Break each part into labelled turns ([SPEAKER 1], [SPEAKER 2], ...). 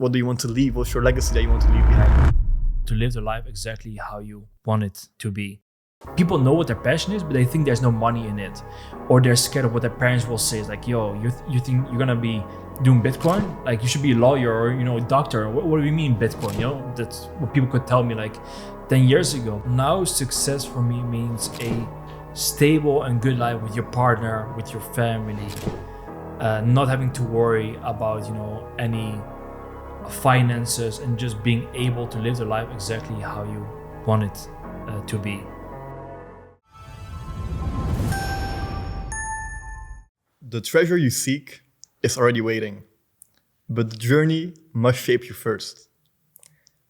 [SPEAKER 1] What do you want to leave? What's your legacy that you want to leave behind?
[SPEAKER 2] To live the life exactly how you want it to be. People know what their passion is, but they think there's no money in it, or they're scared of what their parents will say. It's like, yo, you think you're gonna be doing Bitcoin? Like, you should be a lawyer or a doctor. What do you mean Bitcoin? That's what people could tell me like 10 years ago. Now success for me means a stable and good life with your partner, with your family, not having to worry about any finances, and just being able to live the life exactly how you want it to be.
[SPEAKER 1] The treasure you seek is already waiting, but the journey must shape you first.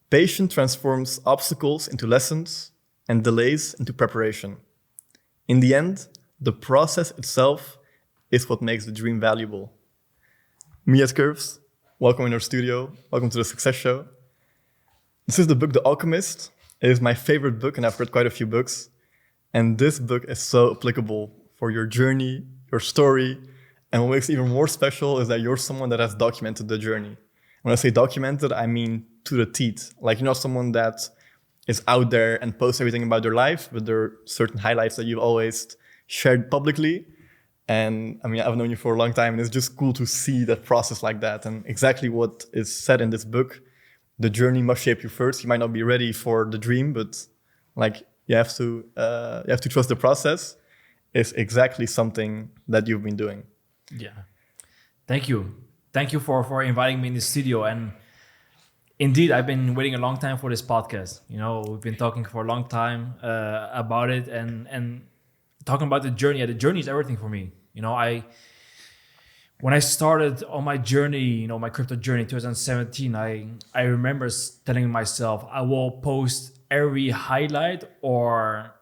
[SPEAKER 1] Patience transforms obstacles into lessons and delays into preparation. In the end, the process itself is what makes the dream valuable. Meyade Curfs, welcome in our studio. Welcome to the Success Show. This is the book, The Alchemist. It is my favorite book, and I've read quite a few books. And this book is so applicable for your journey, your story. And what makes it even more special is that you're someone that has documented the journey. When I say documented, I mean to the teeth. Like, you're not someone that is out there and posts everything about their life, but there are certain highlights that you've always shared publicly. And I mean, I've known you for a long time, and it's just cool to see that process like that. And exactly what is said in this book, the journey must shape you first. You might not be ready for the dream, but like you have to trust the process. Is exactly something that you've been doing.
[SPEAKER 2] Yeah, thank you for inviting me in the studio. And indeed, I've been waiting a long time for this podcast. We've been talking for a long time about it, and talking about the journey. Yeah, the journey is everything for me. When I started on my journey, my crypto journey in 2017, I remember telling myself I will post every highlight or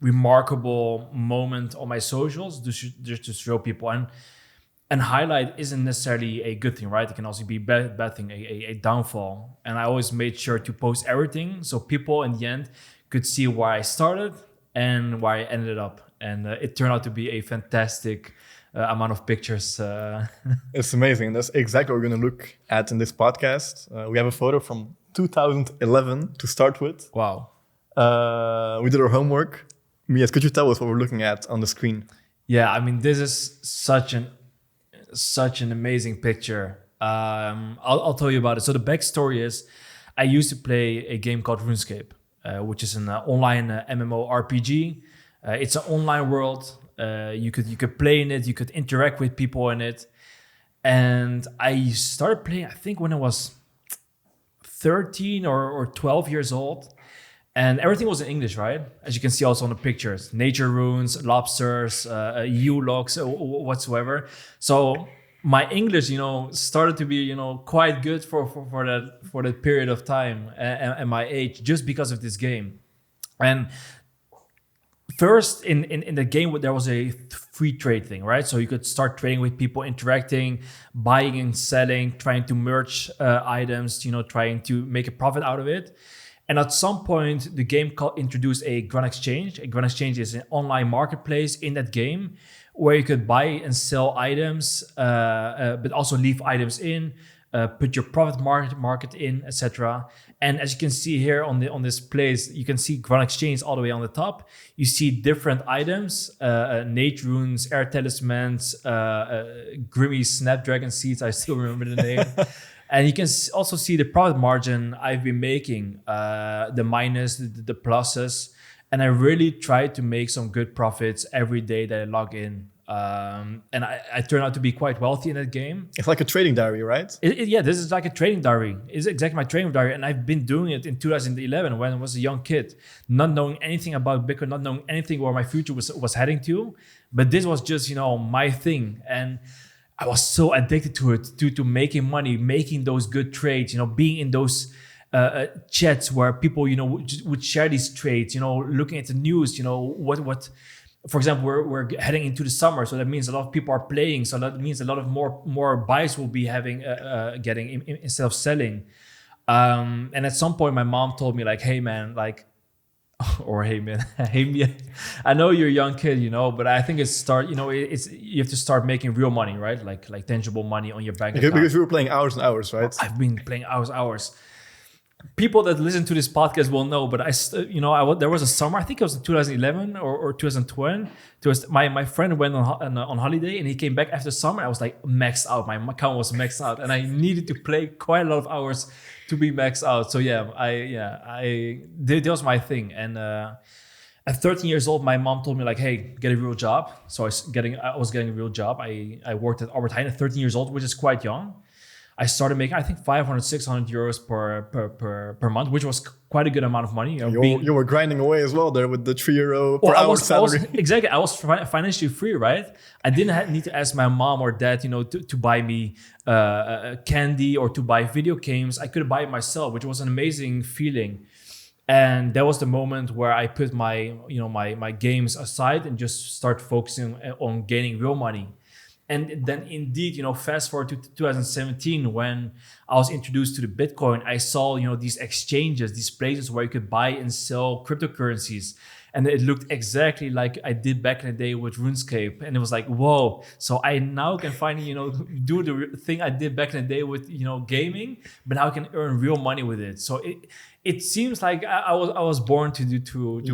[SPEAKER 2] remarkable moment on my socials just to show people. And highlight isn't necessarily a good thing, right? It can also be bad thing, a downfall. And I always made sure to post everything so people in the end could see where I started and where I ended up. And it turned out to be a fantastic amount of pictures.
[SPEAKER 1] It's amazing. That's exactly what we're going to look at in this podcast. We have a photo from 2011 to start with.
[SPEAKER 2] Wow.
[SPEAKER 1] We did our homework. Meyade, could you tell us what we're looking at on the screen?
[SPEAKER 2] Yeah, I mean, this is such an amazing picture. I'll tell you about it. So the backstory is, I used to play a game called RuneScape, which is an online MMORPG. It's an online world. You could play in it. You could interact with people in it. And I started playing, I think, when I was 13 or 12 years old. And everything was in English, right? As you can see also on the pictures, nature runes, lobsters, U-logs, whatsoever. So my English, started to be, quite good for that period of time and my age, just because of this game. And first in the game, there was a free trade thing, right? So you could start trading with people, interacting, buying and selling, trying to merge items, trying to make a profit out of it. And at some point, the game introduced a Grand Exchange. A Grand Exchange is an online marketplace in that game where you could buy and sell items, but also leave items in, put your profit market in, etc. And as you can see here on this place, you can see Grand Exchange all the way on the top. You see different items, Nate runes, air talismans, Grimmy Snapdragon seeds. I still remember the name. And you can also see the profit margin I've been making, the minus, the pluses. And I really try to make some good profits every day that I log in. And I turned out to be quite wealthy in that game.
[SPEAKER 1] It's like a trading diary, right?
[SPEAKER 2] Yeah, this is like a trading diary. It's exactly my trading diary. And I've been doing it in 2011 when I was a young kid, not knowing anything about Bitcoin, not knowing anything where my future was heading to. But this was just, my thing. And I was so addicted to it, to making money, making those good trades, being in those chats where people, would share these trades, looking at the news, what, for example, we're heading into the summer. So that means a lot of people are playing. So that means a lot of more buys will be getting instead of selling. And at some point, my mom told me like, hey man, like or hey man, hey me. I know you're a young kid, you know, but I think it's you have to start making real money, right? Like tangible money on your bank account.
[SPEAKER 1] Because you were playing hours and hours, right?
[SPEAKER 2] I've been playing hours. People that listen to this podcast will know, but there was a summer, I think it was 2011 or 2012. My friend went on holiday and he came back after summer. I was like maxed out. My account was maxed out, and I needed to play quite a lot of hours to be maxed out. So that was my thing. And at 13 years old, my mom told me like, "Hey, get a real job." So I was getting a real job. I worked at Albert Heijn at 13 years old, which is quite young. I started making, I think, 500, 600 euros per month, which was quite a good amount of money.
[SPEAKER 1] You were grinding away as well there with the €3 per hour salary.
[SPEAKER 2] Exactly. I was financially free, right? I didn't need to ask my mom or dad, to buy me candy or to buy video games. I could buy it myself, which was an amazing feeling. And that was the moment where I put my games aside and just start focusing on gaining real money. And then indeed, fast forward to 2017, when I was introduced to the Bitcoin, I saw, these exchanges, these places where you could buy and sell cryptocurrencies. And it looked exactly like I did back in the day with RuneScape. And it was like, whoa. So I now can finally, do the thing I did back in the day with, gaming, but now I can earn real money with it. So it seems like I was born to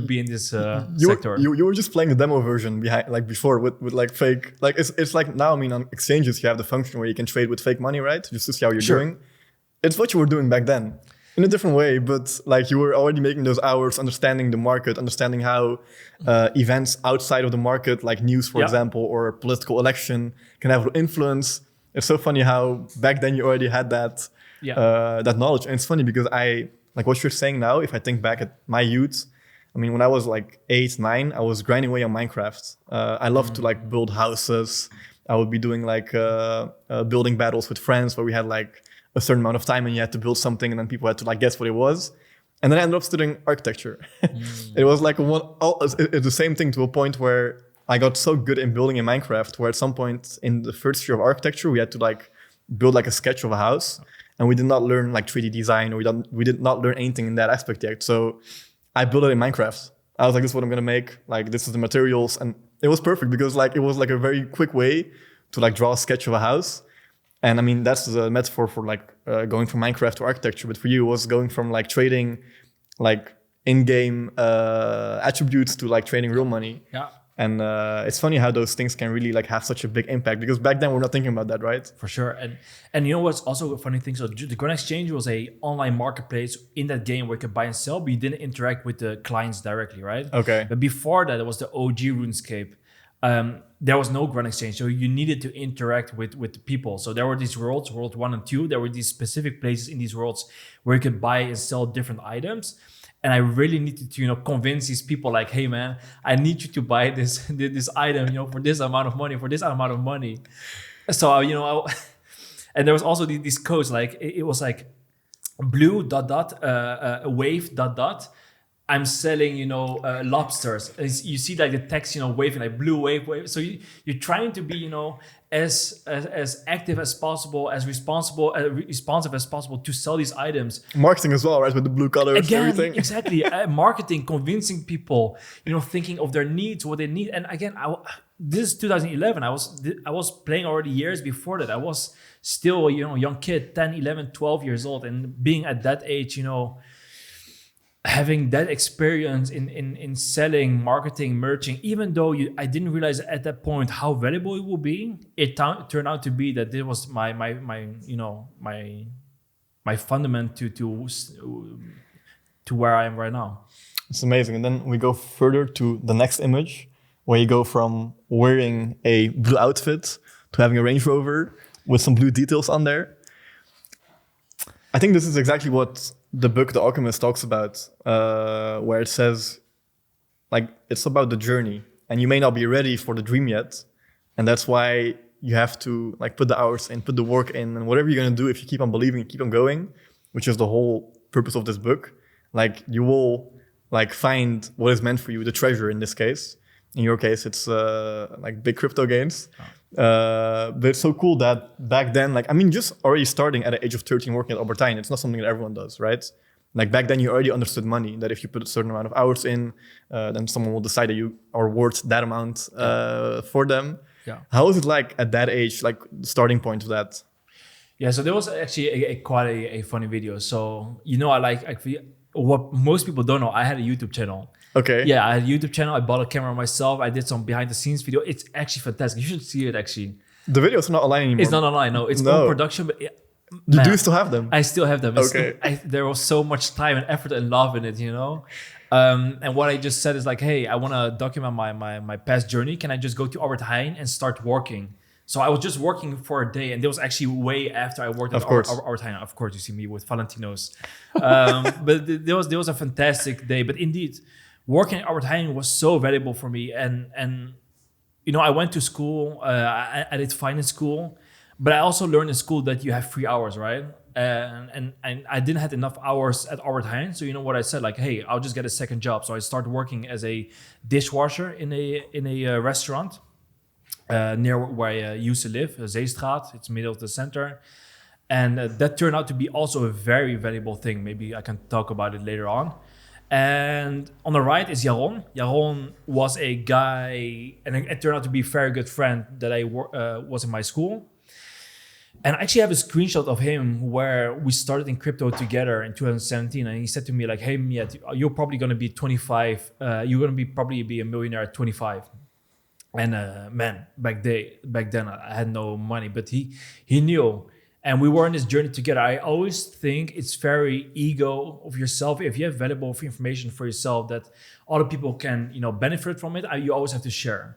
[SPEAKER 2] be in this sector.
[SPEAKER 1] You were just playing the demo version before with like fake, like it's like now, on exchanges, you have the function where you can trade with fake money, right? Just to see how you're doing. It's what you were doing back then. In a different way, but like you were already making those hours, understanding the market, understanding how events outside of the market, like news, for example, or political election, can have influence. It's so funny how back then you already had that knowledge. And it's funny because like what you're saying now, if I think back at my youth, when I was like 8, 9, I was grinding away on Minecraft. I loved to like build houses. I would be doing like building battles with friends where we had like a certain amount of time and you had to build something and then people had to like guess what it was. And then I ended up studying architecture. It was like it's the same thing to a point where I got so good in building in Minecraft where at some point in the first year of architecture, we had to like build like a sketch of a house. And we did not learn like 3D design, or we did not learn anything in that aspect yet. So I built it in Minecraft. I was like, this is what I'm gonna make. Like this is the materials. And it was perfect because like it was like a very quick way to like draw a sketch of a house. And that's the metaphor for like going from Minecraft to architecture. But for you, it was going from like trading like in-game attributes to like trading real money.
[SPEAKER 2] Yeah.
[SPEAKER 1] And it's funny how those things can really like have such a big impact because back then we're not thinking about that, right?
[SPEAKER 2] For sure. And you know what's also a funny thing? So the Grand Exchange was a online marketplace in that game where you could buy and sell, but you didn't interact with the clients directly, right?
[SPEAKER 1] Okay.
[SPEAKER 2] But before that, it was the OG RuneScape. There was no Grand Exchange, so you needed to interact with the people. So there were these worlds, World 1 and 2. There were these specific places in these worlds where you could buy and sell different items. And I really needed to, convince these people like, hey man, I need you to buy this item, for this amount of money, So, and there was also these codes, like it was like blue ... wave ... I'm selling, lobsters. You see like the text, waving like blue wave. So you're trying to be, as active as possible, as responsive as possible to sell these items.
[SPEAKER 1] Marketing as well, right? With the blue colors and everything.
[SPEAKER 2] Exactly. Marketing, convincing people, thinking of their needs, what they need. And again, this is 2011. I was playing already years before that. I was still a young kid, 10, 11, 12 years old. And being at that age, having that experience in selling, marketing, merching, even though I didn't realize at that point how valuable it would be, it turned out to be that it was my fundament to where I am right now.
[SPEAKER 1] It's amazing. And then we go further to the next image where you go from wearing a blue outfit to having a Range Rover with some blue details on there. I think this is exactly what the book The Alchemist talks about, where it says, like, it's about the journey, and you may not be ready for the dream yet, and that's why you have to like put the hours in, put the work in, and whatever you're gonna do, if you keep on believing, keep on going, which is the whole purpose of this book, like you will like find what is meant for you, the treasure in this case. In your case, it's like big crypto gains. But it's so cool that back then, just already starting at the age of 13 working at Albert Heijn, it's not something that everyone does, right? Like back then, you already understood money, that if you put a certain amount of hours in, then someone will decide that you are worth that amount for them.
[SPEAKER 2] Yeah.
[SPEAKER 1] How was it like at that age, like the starting point of that?
[SPEAKER 2] Yeah, so there was actually quite a funny video. So, I like actually what most people don't know, I had a YouTube channel.
[SPEAKER 1] Okay.
[SPEAKER 2] Yeah, I had a YouTube channel. I bought a camera myself. I did some behind the scenes video. It's actually fantastic. You should see it actually.
[SPEAKER 1] The videos are not online anymore.
[SPEAKER 2] It's not online, no. It's
[SPEAKER 1] No.
[SPEAKER 2] own production, but
[SPEAKER 1] You
[SPEAKER 2] man,
[SPEAKER 1] do still have them?
[SPEAKER 2] I still have them.
[SPEAKER 1] Okay.
[SPEAKER 2] There was so much time and effort and love in it, And what I just said is like, hey, I want to document my past journey. Can I just go to Albert Heijn and start working? So I was just working for a day, and it was actually way after I worked at Albert Heijn. Of course, you see me with Valentino's. But there was a fantastic day. But indeed, working at Albert Heijn was so valuable for me. And I went to school. I did finance school. But I also learned in school that you have 3 hours, right? And I didn't have enough hours at Albert Heijn. So you know what I said? Like, hey, I'll just get a second job. So I started working as a dishwasher in a restaurant near where I used to live, Zeestraat. It's middle of the center. And that turned out to be also a very valuable thing. Maybe I can talk about it later on. And on the right is Jaron. Jaron was a guy, and it turned out to be a very good friend that I was in my school. And I actually have a screenshot of him where we started in crypto together in 2017. And he said to me like, hey, Meyade, you're probably going to be 25. You're going to probably be a millionaire at 25. And man, back then I had no money, but he knew. And we were on this journey together. I always think it's very ego of yourself. If you have valuable information for yourself that other people can, benefit from it, you always have to share.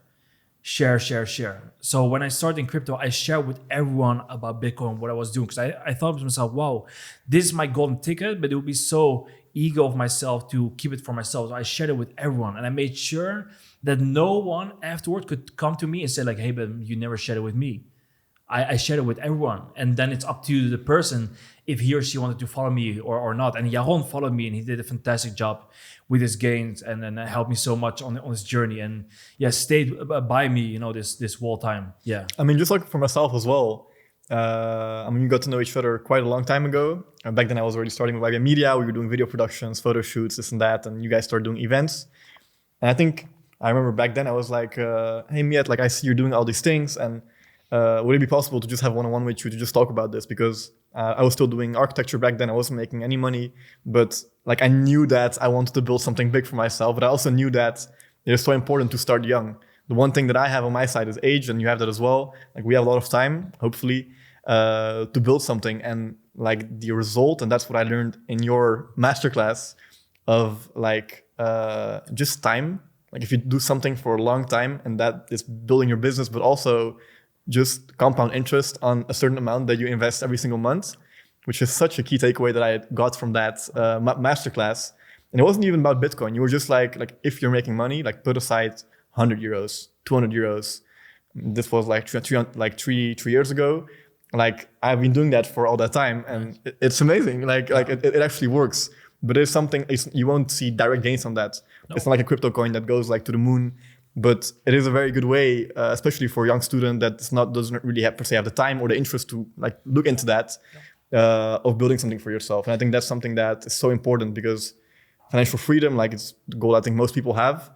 [SPEAKER 2] So when I started in crypto, I shared with everyone about Bitcoin, what I was doing. Because I thought to myself, wow, this is my golden ticket, but it would be so ego of myself to keep it for myself. So I shared it with everyone. And I made sure that no one afterward could come to me and say like, hey, but you never shared it with me. I shared it with everyone. And then it's up to the person if he or she wanted to follow me or not. And Jaron followed me and he did a fantastic job with his gains and then helped me so much on this journey. And stayed by me, this whole time. Yeah.
[SPEAKER 1] I mean, just like for myself as well. We got to know each other quite a long time ago. Back then I was already starting with Bybit Media. We were doing video productions, photo shoots, this and that. And you guys started doing events. And I remember back then I was like, hey, Meyade, like I see you're doing all these things. And would it be possible to just have one-on-one with you to just talk about this? Because I was still doing architecture back then. I wasn't making any money, but like I knew that I wanted to build something big for myself. But I also knew that it is so important to start young. The one thing that I have on my side is age, and you have that as well. Like we have a lot of time, hopefully, to build something. And like the result, and that's what I learned in your masterclass of like just time. Like if you do something for a long time, and that is building your business, but also just compound interest on a certain amount that you invest every single month, which is such a key takeaway that I got from that masterclass. And it wasn't even about Bitcoin. You were just like if you're making money, like put aside 100 euros, 200 euros. This was like 3 years ago. Like I've been doing that for all that time, and it's amazing. Like it actually works. But it's something you won't see direct gains on that. No. It's not like a crypto coin that goes like to the moon. But it is a very good way, especially for a young student that doesn't really have the time or the interest to like look into that of building something for yourself. And I think that's something that is so important because financial freedom, like it's the goal I think most people have.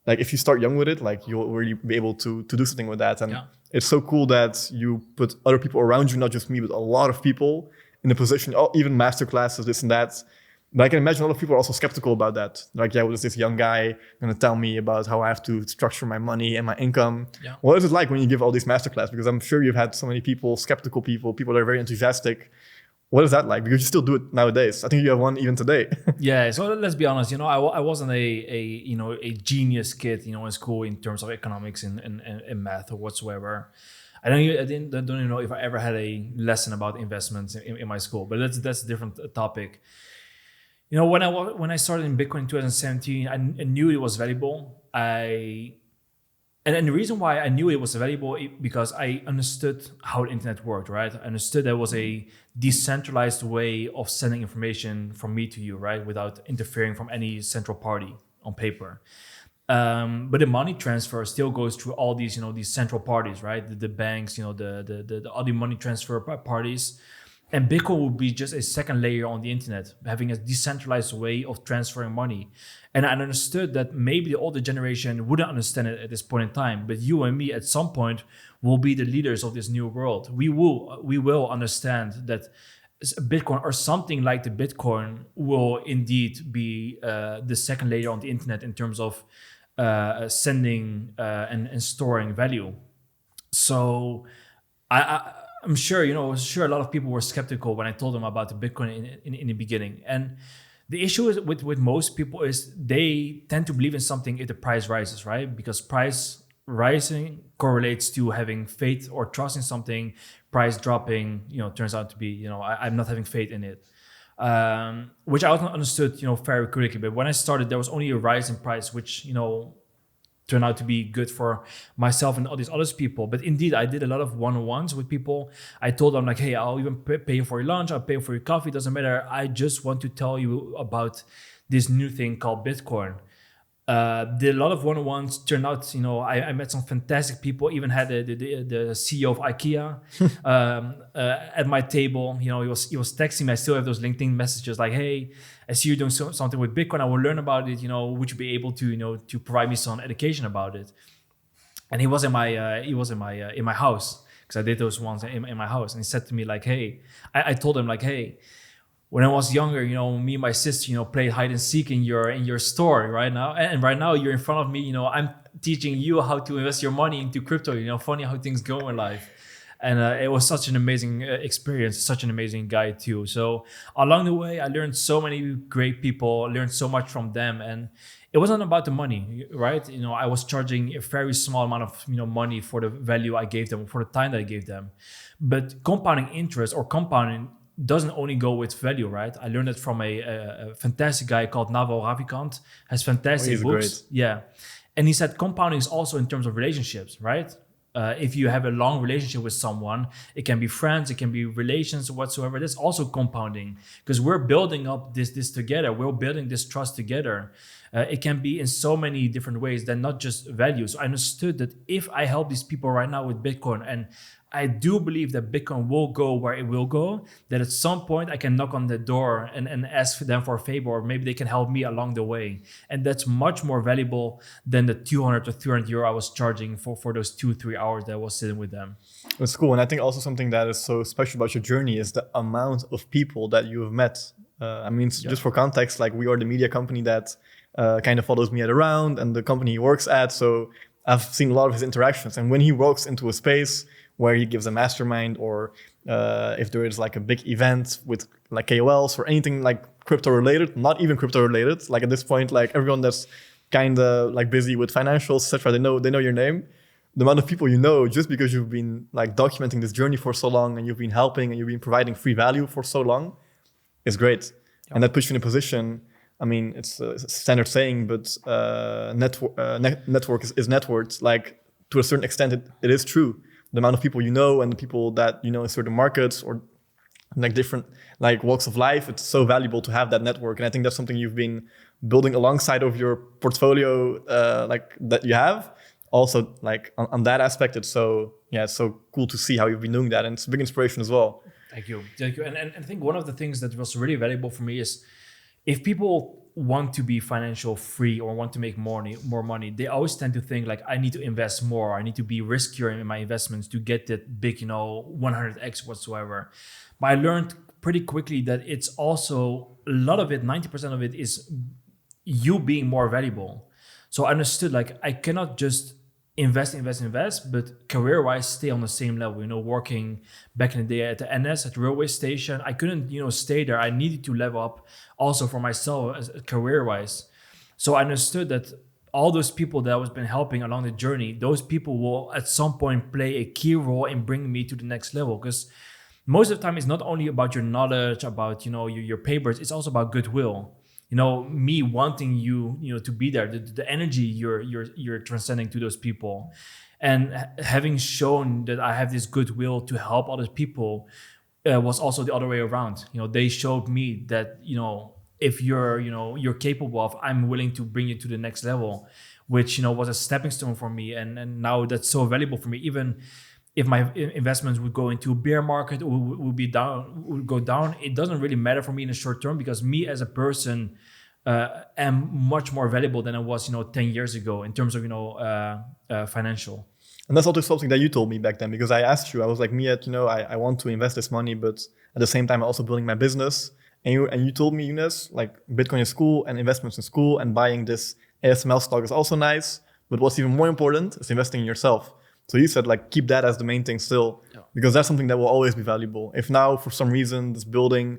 [SPEAKER 1] Like if you start young with it, like you'll really be able to do something with that. And it's so cool that you put other people around you, not just me, but a lot of people in a position, even master classes, this and that. But I can imagine a lot of people are also skeptical about that. Like, what is this young guy going to tell me about how I have to structure my money and my income? Yeah. What is it like when you give all these masterclass? Because I'm sure you've had so many people, skeptical people that are very enthusiastic. What is that like? Because you still do it nowadays. I think you have one even today.
[SPEAKER 2] Yeah. So let's be honest. I wasn't a genius kid. In school in terms of economics and math or whatsoever. I don't even know if I ever had a lesson about investments in my school. But that's a different topic. When I started in Bitcoin in 2017, I knew it was valuable. And the reason why I knew it was valuable because I understood how the internet worked, right? I understood there was a decentralized way of sending information from me to you, right? Without interfering from any central party on paper. But the money transfer still goes through all these, these central parties, right? The banks, the other money transfer parties. And Bitcoin would be just a second layer on the internet, having a decentralized way of transferring money. And I understood that maybe the older generation wouldn't understand it at this point in time, but you and me at some point will be the leaders of this new world. We will understand that Bitcoin or something like the Bitcoin will indeed be the second layer on the internet in terms of sending and storing value. So I'm sure, sure a lot of people were skeptical when I told them about the Bitcoin in the beginning. And the issue is with most people is they tend to believe in something if the price rises, right? Because price rising correlates to having faith or trust in something. Price dropping, turns out to be, I'm not having faith in it. Which I also understood, very quickly. But when I started, there was only a rise in price, which, turned out to be good for myself and all these other people. But indeed, I did a lot of one-on-ones with people. I told them like, hey, I'll even pay you for your lunch. I'll pay you for your coffee. Doesn't matter. I just want to tell you about this new thing called Bitcoin. Did a lot of one-on-ones. Turned out, I met some fantastic people. Even had the CEO of IKEA at my table. He was texting me. I still have those LinkedIn messages like, "Hey, I see you're doing something with Bitcoin. I will learn about it. Would you be able to to provide me some education about it?" And he was in my house because I did those ones in my house. And he said to me like, "Hey," I told him like, "Hey, when I was younger, me and my sister, played hide and seek in your store right now. And right now you're in front of me, I'm teaching you how to invest your money into crypto, funny how things go in life." And it was such an amazing experience, such an amazing guy too. So along the way, I learned so many great people, learned so much from them. And it wasn't about the money, right? I was charging a very small amount of, money for the value I gave them, for the time that I gave them. But compounding interest or compounding doesn't only go with value, right? I learned it from a fantastic guy called Naval Ravikant, has fantastic books.
[SPEAKER 1] Great.
[SPEAKER 2] Yeah. And he said compounding is also in terms of relationships, right? If you have a long relationship with someone, it can be friends, it can be relations whatsoever. That's also compounding because we're building up this together. We're building this trust together. It can be in so many different ways than not just value. So I understood that if I help these people right now with Bitcoin, and I do believe that Bitcoin will go where it will go, that at some point I can knock on the door and ask them for a favor, or maybe they can help me along the way. And that's much more valuable than the 200 or 300 euro I was charging for those 2-3 hours that I was sitting with them.
[SPEAKER 1] It's cool. And I think also something that is so special about your journey is the amount of people that you have met. Just for context, like we are the media company that kind of follows Meyade around and the company he works at. So I've seen a lot of his interactions. And when he walks into a space where he gives a mastermind, or if there is like a big event with like KOLs or anything like crypto related, not even crypto related, like at this point, like everyone that's kind of like busy with financials, etc., they know your name. The amount of people just because you've been like documenting this journey for so long and you've been helping and you've been providing free value for so long is great. Yep. And that puts you in a position. I mean, it's a standard saying, but network is networked. Like to a certain extent, it is true. The amount of people and the people that in certain markets or like different like walks of life, it's so valuable to have that network. And I think that's something you've been building alongside of your portfolio, like that you have. Also, like on that aspect, it's so cool to see how you've been doing that, and it's a big inspiration as well.
[SPEAKER 2] Thank you. And I think one of the things that was really valuable for me is if people want to be financial free or want to make more money, they always tend to think like, I need to invest more. I need to be riskier in my investments to get that big, 100x whatsoever. But I learned pretty quickly that it's also a lot of it, 90% of it is you being more valuable. So I understood like I cannot just invest, but career-wise stay on the same level. Working back in the day at the NS at the railway station, I couldn't, stay there. I needed to level up also for myself as career-wise. So I understood that all those people that I was been helping along the journey, those people will at some point play a key role in bringing me to the next level. Because most of the time, it's not only about your knowledge, about your papers. It's also about goodwill. Me wanting you to be there, the energy you're transcending to those people, and having shown that I have this goodwill to help other people was also the other way around. They showed me that if you're capable of, I'm willing to bring you to the next level, which was a stepping stone for me, and now that's so valuable for me. Even if my investments would go into a bear market or would be down, would go down, it doesn't really matter for me in the short term, because me as a person am much more valuable than I was, 10 years ago in terms of, financial.
[SPEAKER 1] And that's also something that you told me back then, because I asked you, I was like, Meyade, I want to invest this money, but at the same time, I'm also building my business. And you told me, Younes, like Bitcoin is cool and investments is cool and buying this ASML stock is also nice. But what's even more important is investing in yourself. So you said, like, keep that as the main thing still, because that's something that will always be valuable. If now, for some reason, this building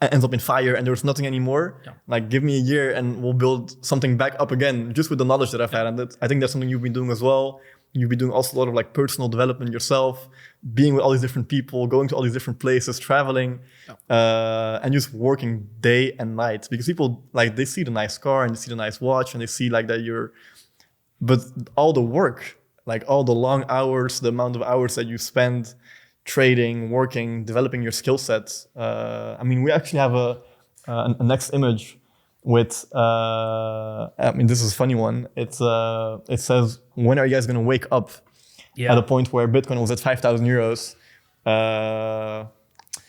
[SPEAKER 1] ends up in fire and there's nothing anymore, like, give me a year and we'll build something back up again, just with the knowledge that I've had. And I think that's something you've been doing as well. You've been doing also a lot of like personal development yourself, being with all these different people, going to all these different places, traveling, and just working day and night. Because people, like, they see the nice car and they see the nice watch and they see like that but all the work, like all the long hours, the amount of hours that you spend trading, working, developing your skill sets. I mean, we actually have a next image with, this is a funny one. It says, when are you guys going to wake up at a point where Bitcoin was at 5,000 euros?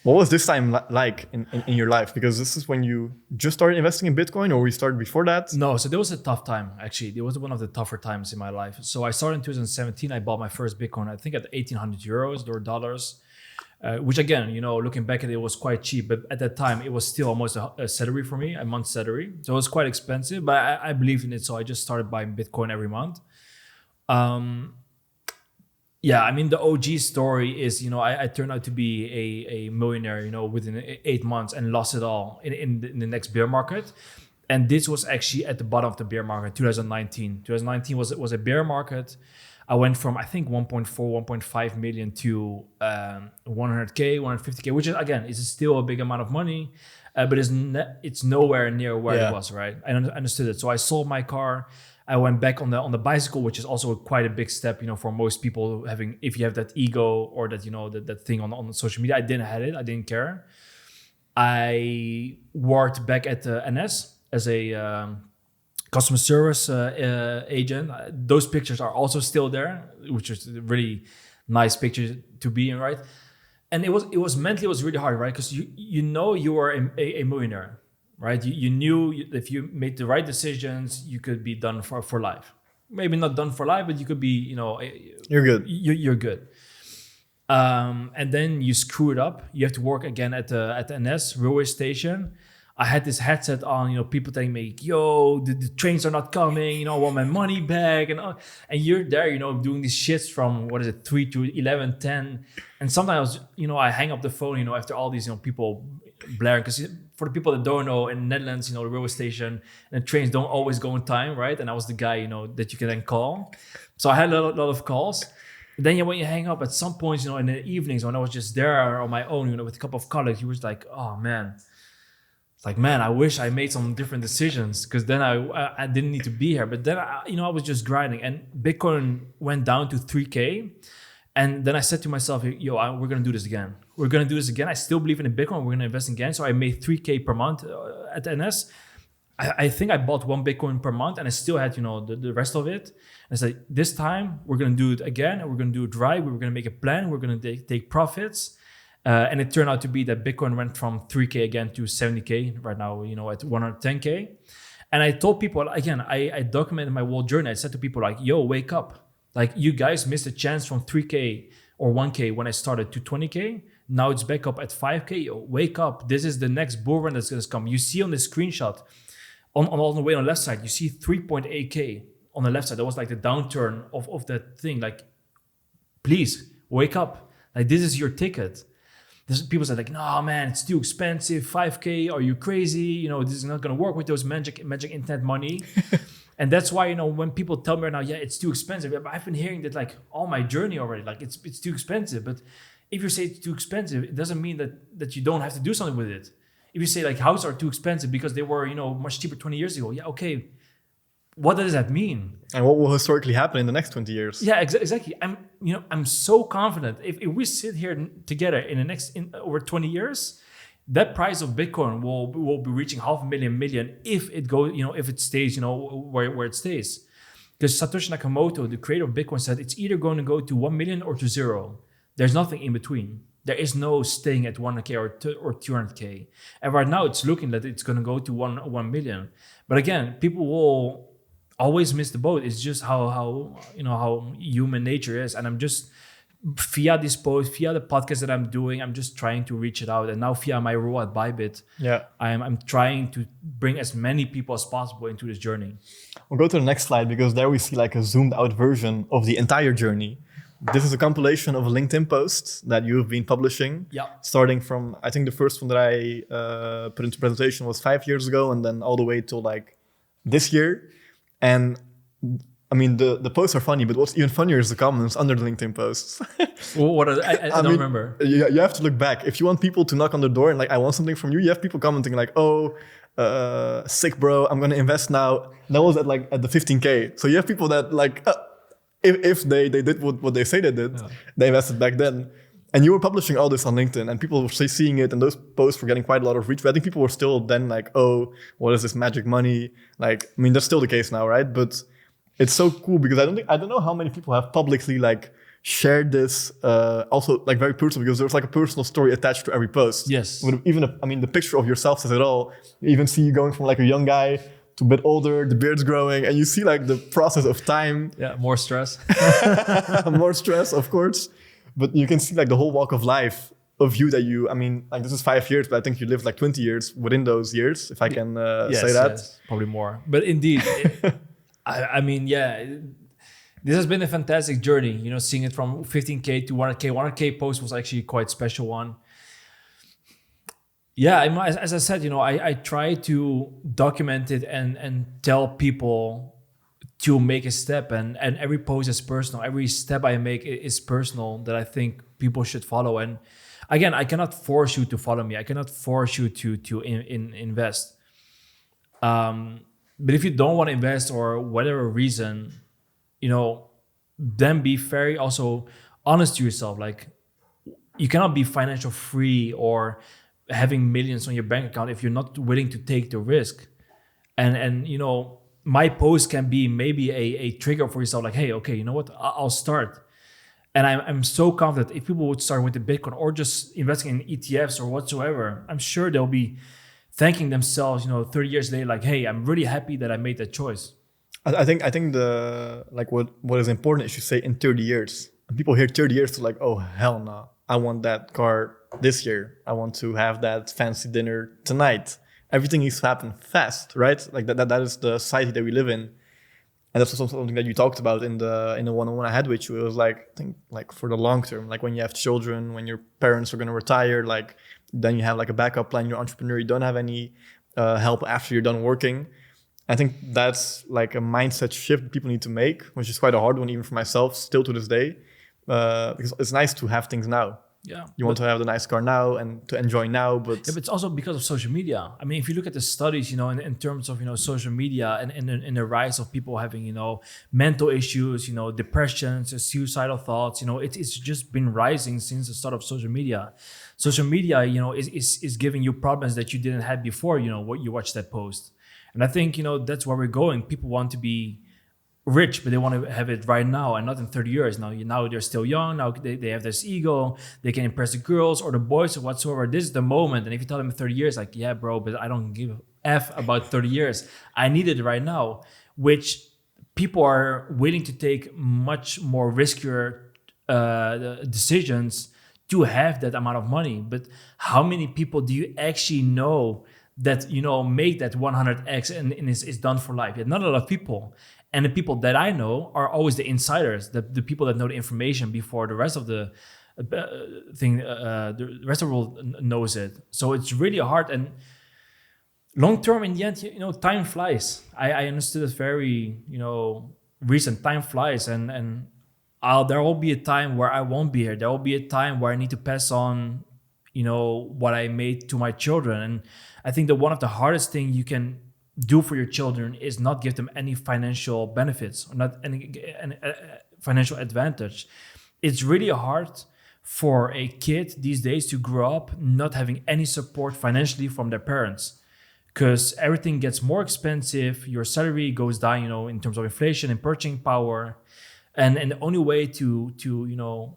[SPEAKER 1] What was this time like in your life? Because this is when you just started investing in Bitcoin, or we started before that?
[SPEAKER 2] No, so there was a tough time, actually. It was one of the tougher times in my life. So I started in 2017. I bought my first Bitcoin, I think at 1,800 euros or dollars, which again, looking back at it, was quite cheap. But at that time, it was still almost a salary for me, a month's salary. So it was quite expensive, but I believed in it. So I just started buying Bitcoin every month. The OG story is, I turned out to be a millionaire, within 8 months, and lost it all in the next bear market. And this was actually at the bottom of the bear market, 2019. 2019 was a bear market. I went from, I think, 1.4, 1.5 million to 100K, 150K, which is, again, is still a big amount of money, but it's nowhere near where it was, right? I understood it. So I sold my car. I went back on the bicycle, which is also quite a big step, for most people having, if you have that ego or that, that thing on social media. I didn't have it. I didn't care. I worked back at the NS as a customer service agent. Those pictures are also still there, which is a really nice picture to be in, right? And it was mentally, it was really hard, right? Because you are a millionaire. Right, you knew if you made the right decisions, you could be done for life. Maybe not done for life, but you could be,
[SPEAKER 1] you're good.
[SPEAKER 2] You're good. And then you screw it up. You have to work again at the NS railway station. I had this headset on, people telling me, "Yo, the trains are not coming. I want my money back." And you're there, doing these shits from 3 to 11, 10. And sometimes, I hang up the phone, after all these, people blaring, because for the people that don't know, in the Netherlands, the railway station and trains don't always go in time, right? And I was the guy, that you can then call. So I had a lot of calls. Then when you hang up at some points, in the evenings when I was just there on my own, with a couple of colleagues, you was like, oh man, it's like, man, I wish I made some different decisions, because then I didn't need to be here. But then I was just grinding, and Bitcoin went down to 3K. And then I said to myself, we're going to do this again. We're going to do this again. I still believe in Bitcoin. We're going to invest again. So I made 3K per month at the NS. I think I bought 1 Bitcoin per month, and I still had, the rest of it. And I said, this time we're going to do it again, and we're going to do it right. We're going to make a plan. We're going to take profits. And it turned out to be that Bitcoin went from 3K again to 70K right now, at 110K. And I told people, again, I documented my whole journey. I said to people like, wake up. Like, you guys missed a chance from 3K or 1K when I started to 20K. Now it's back up at 5K. Wake up. This is the next bull run that's going to come. You see on the screenshot, on the way on the left side, you see 3.8K on the left side. That was like the downturn of that thing. Like, please, wake up. Like, this is your ticket. People said like, no, man, it's too expensive. 5K, are you crazy? This is not going to work with those magic internet money. And that's why, when people tell me right now, it's too expensive. I've been hearing that like all my journey already, like it's too expensive. But if you say it's too expensive, it doesn't mean that you don't have to do something with it. If you say like houses are too expensive because they were, much cheaper 20 years ago. Yeah, okay. What does that mean?
[SPEAKER 1] And what will historically happen in the next 20 years?
[SPEAKER 2] Yeah, exactly. I'm so confident. If we sit here together in over 20 years, that price of Bitcoin will be reaching 500,000 million if it goes, if it stays, where it stays. Because Satoshi Nakamoto, the creator of Bitcoin, said it's either going to go to 1 million or to zero. There's nothing in between. There is no staying at 100K or 200K. And right now it's looking that it's going to go to 1 million. But again, people will always miss the boat. It's just how human nature is. And I'm just, via this post, via the podcast that I'm doing, I'm just trying to reach it out. And now via my role at Bybit, I'm trying to bring as many people as possible into this journey.
[SPEAKER 1] We'll go to the next slide, because there we see like a zoomed out version of the entire journey. This is a compilation of LinkedIn posts that you've been publishing.
[SPEAKER 2] Yeah.
[SPEAKER 1] Starting from, I think the first one that I put into presentation was 5 years ago, and then all the way till like this year. And I mean, the posts are funny, but what's even funnier is the comments under the LinkedIn posts.
[SPEAKER 2] Well, what I don't remember.
[SPEAKER 1] You have to look back. If you want people to knock on the door and like, I want something from you, you have people commenting like, oh, sick bro, I'm gonna invest now. That was at the 15K. So you have people that like, if they did what they say they did, they invested back then. And you were publishing all this on LinkedIn, and people were seeing it, and those posts were getting quite a lot of reach. But I think people were still then like, oh, what is this magic money? Like, I mean, that's still the case now, right? But it's so cool, because I don't know how many people have publicly like shared this, also like very personal, because there's like a personal story attached to every post.
[SPEAKER 2] Yes.
[SPEAKER 1] The picture of yourself says it all. You even see you going from like a young guy to a bit older, the beard's growing, and you see like the process of time.
[SPEAKER 2] Yeah, more stress.
[SPEAKER 1] More stress, of course. But you can see like the whole walk of life of you that you, I mean, like this is 5 years, but I think you lived like 20 years within those years, if I can say that. Yes,
[SPEAKER 2] probably more. But indeed, this has been a fantastic journey, you know, seeing it from 15K to 100K. 100K post was actually quite special one. Yeah, as I said, you know, I try to document it and tell people to make a step, and every post is personal. Every step I make is personal, that I think people should follow. And again, I cannot force you to follow me. I cannot force you to invest. But if you don't want to invest, or whatever reason, you know, then be very also honest to yourself. Like, you cannot be financial free or having millions on your bank account if you're not willing to take the risk. And you know, my post can be maybe a trigger for yourself, like, hey, okay, you know what, I'll start. And I'm so confident if people would start with the Bitcoin or just investing in ETFs or whatsoever, I'm sure they'll be thanking themselves, you know, 30 years later, like, hey, I'm really happy that I made that choice.
[SPEAKER 1] I think the like what is important is you say in 30 years. And people hear 30 years to like, oh hell no, I want that car this year. I want to have that fancy dinner tonight. Everything needs to happen fast, right? Like that is the society that we live in. And that's also something that you talked about in the one-on-one I had with you. It was like, I think like for the long term, like when you have children, when your parents are going to retire, like then you have like a backup plan. You're an entrepreneur. You don't have any help after you're done working. I think that's like a mindset shift people need to make, which is quite a hard one, even for myself, still to this day, because it's nice to have things now.
[SPEAKER 2] Yeah,
[SPEAKER 1] you want to have the nice car now and to enjoy now, but
[SPEAKER 2] it's also because of social media. I mean, if you look at the studies, you know, in terms of, you know, social media and the rise of people having, you know, mental issues, you know, depressions, suicidal thoughts, you know, it's just been rising since the start of social media. Social media, you know, is giving you problems that you didn't have before, you know, what you watch that post. And I think, you know, that's where we're going. People want to be rich, but they want to have it right now and not in 30 years. Now they're still young. Now they have this ego. They can impress the girls or the boys or whatsoever. This is the moment. And if you tell them in 30 years, like, yeah, bro, but I don't give a F about 30 years. I need it right now, which people are willing to take much more riskier decisions to have that amount of money. But how many people do you actually know that, you know, make that 100x and is done for life? Yeah, not a lot of people. And the people that I know are always the insiders, the people that know the information before the rest of the the rest of the world knows it. So it's really hard. And long term, in the end, you know, time flies. I understood it very, you know, recent. Time flies, and there will be a time where I won't be here. There will be a time where I need to pass on, you know, what I made to my children. And I think that one of the hardest things you can do for your children is not give them any financial benefits or not any financial advantage. It's really hard for a kid these days to grow up not having any support financially from their parents, because everything gets more expensive. Your salary goes down, in terms of inflation and purchasing power. And the only way to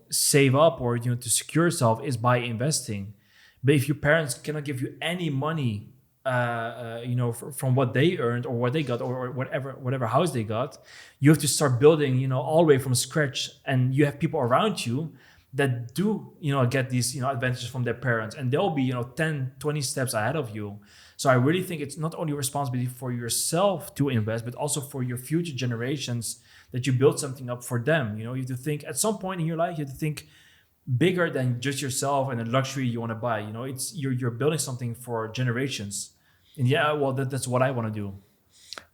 [SPEAKER 2] save up or to secure yourself is by investing. But if your parents cannot give you any money, from what they earned or what they got or whatever house they got, you have to start building, all the way from scratch. And you have people around you that do, get these, advantages from their parents, and they'll be, 10, 20 steps ahead of you. So I really think it's not only responsibility for yourself to invest, but also for your future generations, that you build something up for them. You have to think at some point in your life, you have to think bigger than just yourself and the luxury you want to buy. It's you're building something for generations. And that's what I want to do.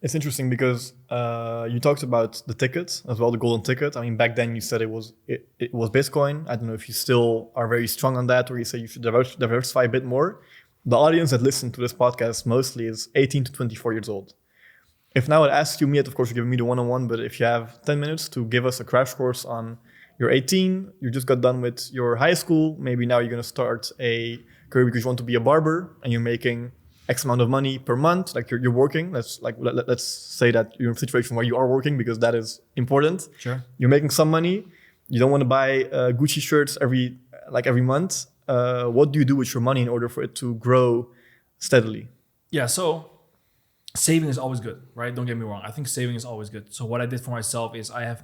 [SPEAKER 1] It's interesting because you talked about the ticket as well, the golden ticket. I mean, back then you said it was Bitcoin. I don't know if you still are very strong on that, or you say you should diversify a bit more. The audience that listens to this podcast mostly is 18 to 24 years old. If now I ask you, Meyade, of course you're giving me the one-on-one, but if you have 10 minutes to give us a crash course on, you're 18, you just got done with your high school, maybe now you're going to start a career because you want to be a barber and you're making X amount of money per month, like you're working. Let's say that you're in a situation where you are working because that is important.
[SPEAKER 2] Sure.
[SPEAKER 1] You're making some money. You don't want to buy Gucci shirts every month. What do you do with your money in order for it to grow steadily?
[SPEAKER 2] Yeah, so saving is always good, right? Don't get me wrong. I think saving is always good. So what I did for myself is I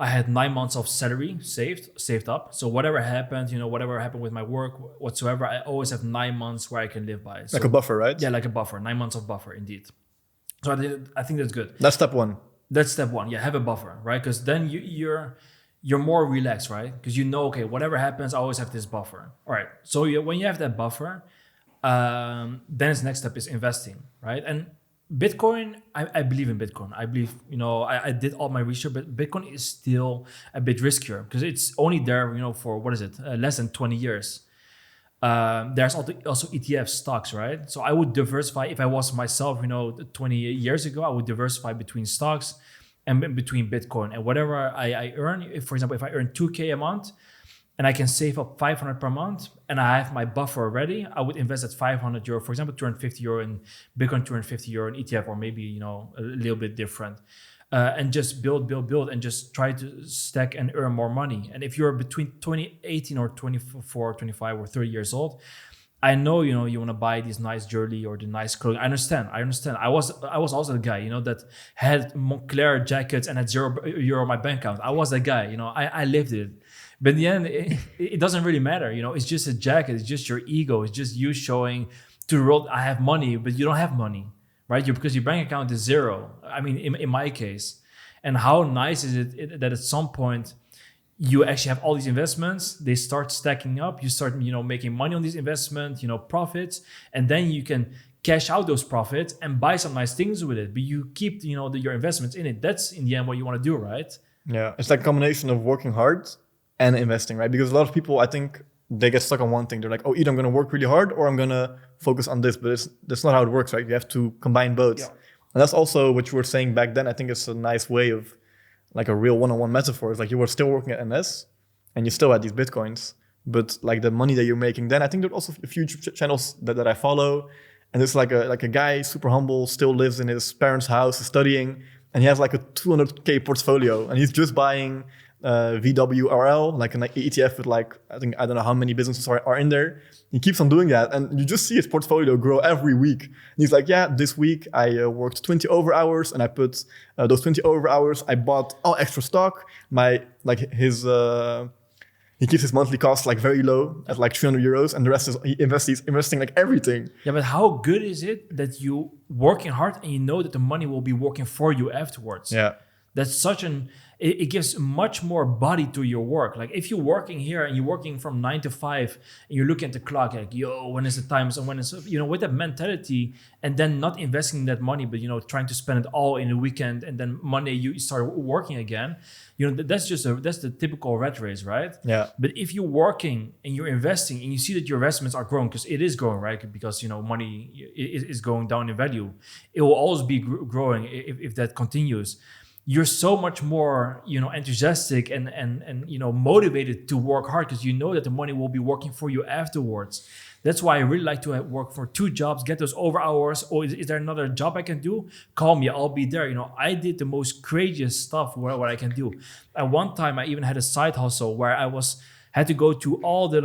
[SPEAKER 2] had 9 months of salary saved up. So whatever happened, whatever happened with my work whatsoever, I always have 9 months where I can live by. So,
[SPEAKER 1] like a buffer, right?
[SPEAKER 2] Yeah, like a buffer. 9 months of buffer, indeed. So I think that's good.
[SPEAKER 1] That's step one.
[SPEAKER 2] That's step one. Yeah, have a buffer, right? Because then you're more relaxed, right? Because okay, whatever happens, I always have this buffer. All right. So when you have that buffer, then its next step is investing, right? And Bitcoin, I believe in Bitcoin. I believe, I did all my research, but Bitcoin is still a bit riskier because it's only there, for, what is it, less than 20 years. There's also ETF stocks, right? So I would diversify. If I was myself, 20 years ago, I would diversify between stocks and between Bitcoin. And whatever I earn, for example, if I earn 2K a month, and I can save up 500 per month, and I have my buffer ready, I would invest at 500 euro, for example, 250 euro in Bitcoin, 250 euro in ETF, or maybe, a little bit different. And just build, and just try to stack and earn more money. And if you're between 18 or 24, 25 or 30 years old, I know, you want to buy these nice jewelry or the nice clothing. I understand. I was also the guy, that had Moncler jackets and had €0 on my bank account. I was that guy, I lived it. But in the end, it doesn't really matter. It's just a jacket. It's just your ego. It's just you showing to the world, I have money, but you don't have money, right? Because your bank account is 0. I mean, in my case. And how nice is it that at some point you actually have all these investments, they start stacking up. You start, making money on these investments, profits, and then you can cash out those profits and buy some nice things with it. But you keep, your investments in it. That's in the end what you want to do, right? Yeah,
[SPEAKER 1] it's like a combination of working hard and investing, right? Because a lot of people, I think, they get stuck on one thing. They're like, either I'm going to work really hard or I'm going to focus on this. But that's not how it works, right? You have to combine both. Yeah. And that's also what you were saying back then. I think it's a nice way of, like a real one-on-one metaphor. It's like you were still working at MS and you still had these Bitcoins. But like the money that you're making then, I think there are also a few channels that I follow. And it's like a guy, super humble, still lives in his parents' house, studying. And he has like a 200K portfolio. And he's just buying VWRL, like an ETF with I don't know how many businesses are in there. He keeps on doing that, and you just see his portfolio grow every week. And he's like, yeah, this week I worked 20 over hours, and I put those 20 over hours, I bought all extra stock. He keeps his monthly costs very low at 300 euros, and the rest is he's investing everything.
[SPEAKER 2] Yeah, but how good is it that you working hard and you know that the money will be working for you afterwards?
[SPEAKER 1] Yeah.
[SPEAKER 2] That's it gives much more body to your work. Like if you're working here and you're working from 9 to 5 and you're looking at the clock, when is the time? So when is, with that mentality, and then not investing that money, but, trying to spend it all in a weekend, and then Monday you start working again, that's the typical rat race, right?
[SPEAKER 1] Yeah.
[SPEAKER 2] But if you're working and you're investing and you see that your investments are growing, because it is growing, right? Because, money is going down in value. It will always be growing if that continues. you're so much more, enthusiastic and motivated to work hard because you know that the money will be working for you afterwards. That's why I really like to work for 2 jobs, get those over hours. Or is there another job I can do? Call me, I'll be there. I did the most craziest stuff what I can do. At one time, I even had a side hustle where I had to go to all the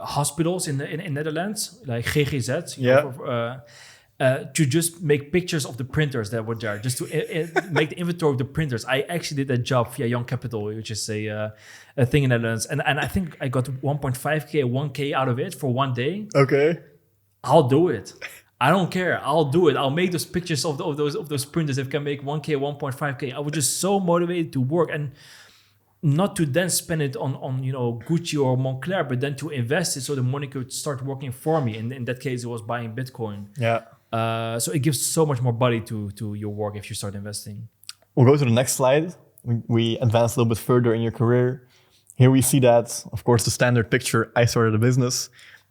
[SPEAKER 2] hospitals in Netherlands, like GGZ, to just make pictures of the printers that were there, just to make the inventory of the printers. I actually did that job via Young Capital, which is a thing in the Netherlands. And I think I got 1.5K, 1K out of it for one day.
[SPEAKER 1] Okay.
[SPEAKER 2] I'll do it. I don't care. I'll do it. I'll make those pictures of those printers if I can make 1K, 1.5K. I was just so motivated to work and not to then spend it on Gucci or Moncler, but then to invest it so the money could start working for me. And in that case, it was buying Bitcoin.
[SPEAKER 1] Yeah.
[SPEAKER 2] So it gives so much more body to your work if you start investing.
[SPEAKER 1] We'll go to the next slide. We advance a little bit further in your career. Here we see that, of course, the standard picture, I started a business.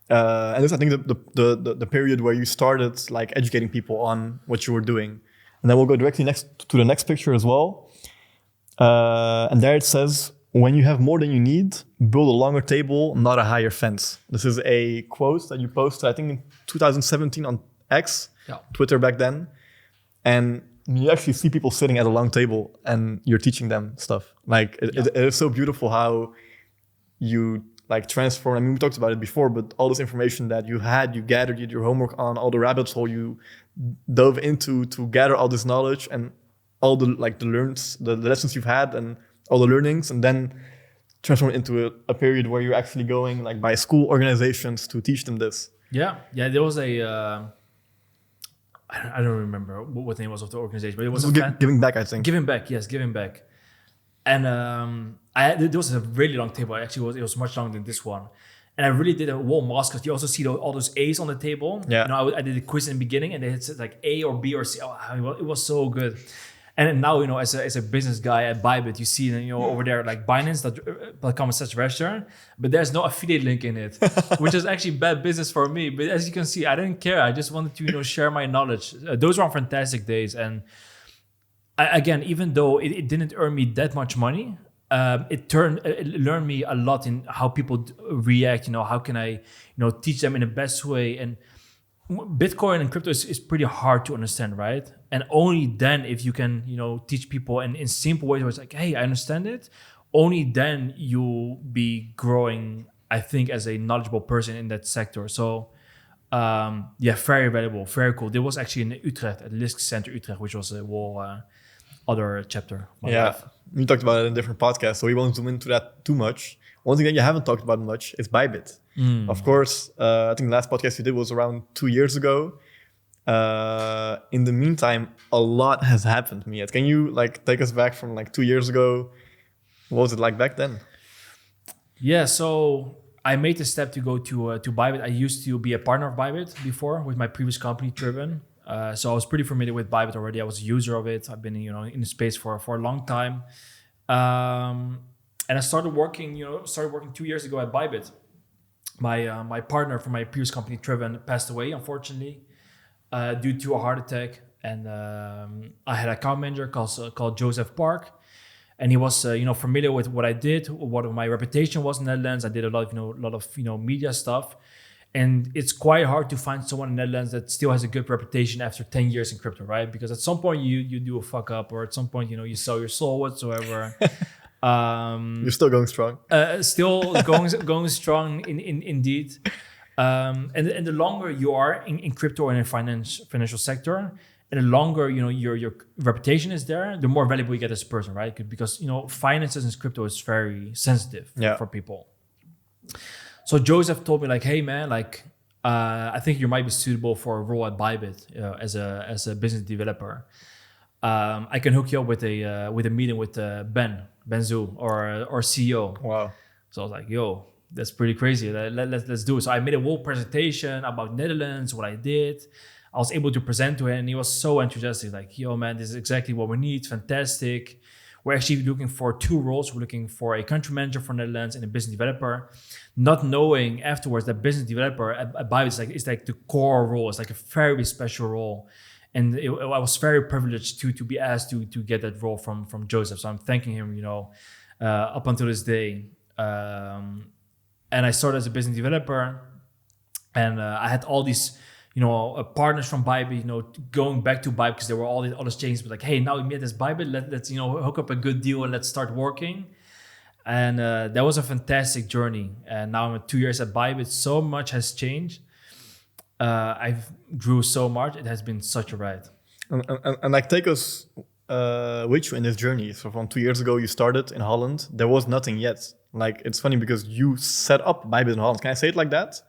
[SPEAKER 1] And this, I think, the period where you started like educating people on what you were doing. And then we'll go directly to the next picture as well. And there it says, when you have more than you need, build a longer table, not a higher fence. This is a quote that you posted, I think, in 2017 on X, Twitter back then. And you actually see people sitting at a long table and you're teaching them stuff. Like it is so beautiful how you like transform. I mean, we talked about it before, but all this information that you gathered, you did your homework on, all the rabbit hole you dove into to gather all this knowledge and all the lessons you've had and all the learnings, and then transform it into a period where you're actually going like by school organizations to teach them this.
[SPEAKER 2] Yeah. There was a I don't remember what the name was of the organization, but it was
[SPEAKER 1] Giving Back, I think.
[SPEAKER 2] Giving Back, yes, Giving Back. And there was a really long table. Actually, it was much longer than this one. And I really did a whole mask. You also see all those A's on the table.
[SPEAKER 1] Yeah.
[SPEAKER 2] I did a quiz in the beginning, and they said like A or B or C. Oh, it was so good. And now, as a business guy at Bybit, you see, over there like Binance.com register, but there's no affiliate link in it, which is actually bad business for me. But as you can see, I didn't care. I just wanted to, share my knowledge. Those were fantastic days. And again, even though it didn't earn me that much money, it learned me a lot in how people react. How can I, teach them in the best way. And Bitcoin and crypto is pretty hard to understand, right? And only then, if you can, teach people in simple ways where it's like, hey, I understand it, only then you'll be growing, I think, as a knowledgeable person in that sector. So, very valuable, very cool. There was actually in Utrecht, at Lisk Center Utrecht, which was a whole other chapter.
[SPEAKER 1] Life. We talked about it in different podcasts, so we won't zoom into that too much. One thing that you haven't talked about much is Bybit. Of course, I think the last podcast you did was around 2 years ago. In the meantime, a lot has happened, Meyade. Can you take us back from 2 years ago? What was it like back then?
[SPEAKER 2] Yeah, so I made the step to go to Bybit. I used to be a partner of Bybit before with my previous company, Triven. So I was pretty familiar with Bybit already. I was a user of it. I've been in the space for a long time. And I started working 2 years ago at Bybit. My partner from my previous company, Triven, passed away, unfortunately, due to a heart attack. And I had an account manager called Joseph Park. And he was, familiar with what I did, what my reputation was in the Netherlands. I did a lot of media stuff. And it's quite hard to find someone in the Netherlands that still has a good reputation after 10 years in crypto, right? Because at some point you do a fuck up, or at some point, you sell your soul whatsoever.
[SPEAKER 1] You're still going strong.
[SPEAKER 2] Still going strong indeed. And the longer you are in crypto and in financial sector, and the longer your reputation is there, the more valuable you get as a person, right? Because finances and crypto is very sensitive for people. So Joseph told me hey man, I think you might be suitable for a role at Bybit as a business developer. I can hook you up with a meeting with Ben Zhu, or CEO.
[SPEAKER 1] Wow. So
[SPEAKER 2] I was like, yo, that's pretty crazy. Let's do it. So I made a whole presentation about Netherlands, what I did. I was able to present to him, and he was so enthusiastic. Yo, man, this is exactly what we need. Fantastic. We're actually looking for 2 roles. We're looking for a country manager for Netherlands and a business developer. Not knowing afterwards that business developer at Bybit is like the core role. It's like a very special role. And I was very privileged to be asked to get that role from Joseph. So I'm thanking him, up until this day. And I started as a business developer, and I had all these, partners from Bybit, going back to Bybit because there were all these other chains. But like, hey, now we made this Bybit, let's hook up a good deal and let's start working. And that was a fantastic journey. And now I'm 2 years at Bybit. So much has changed. I've grew so much. It has been such a ride.
[SPEAKER 1] And like, take us with you in this journey. So from 2 years ago, you started in Holland. There was nothing yet. Like, it's funny because you set up Bybit in Holland. Can I say it like that?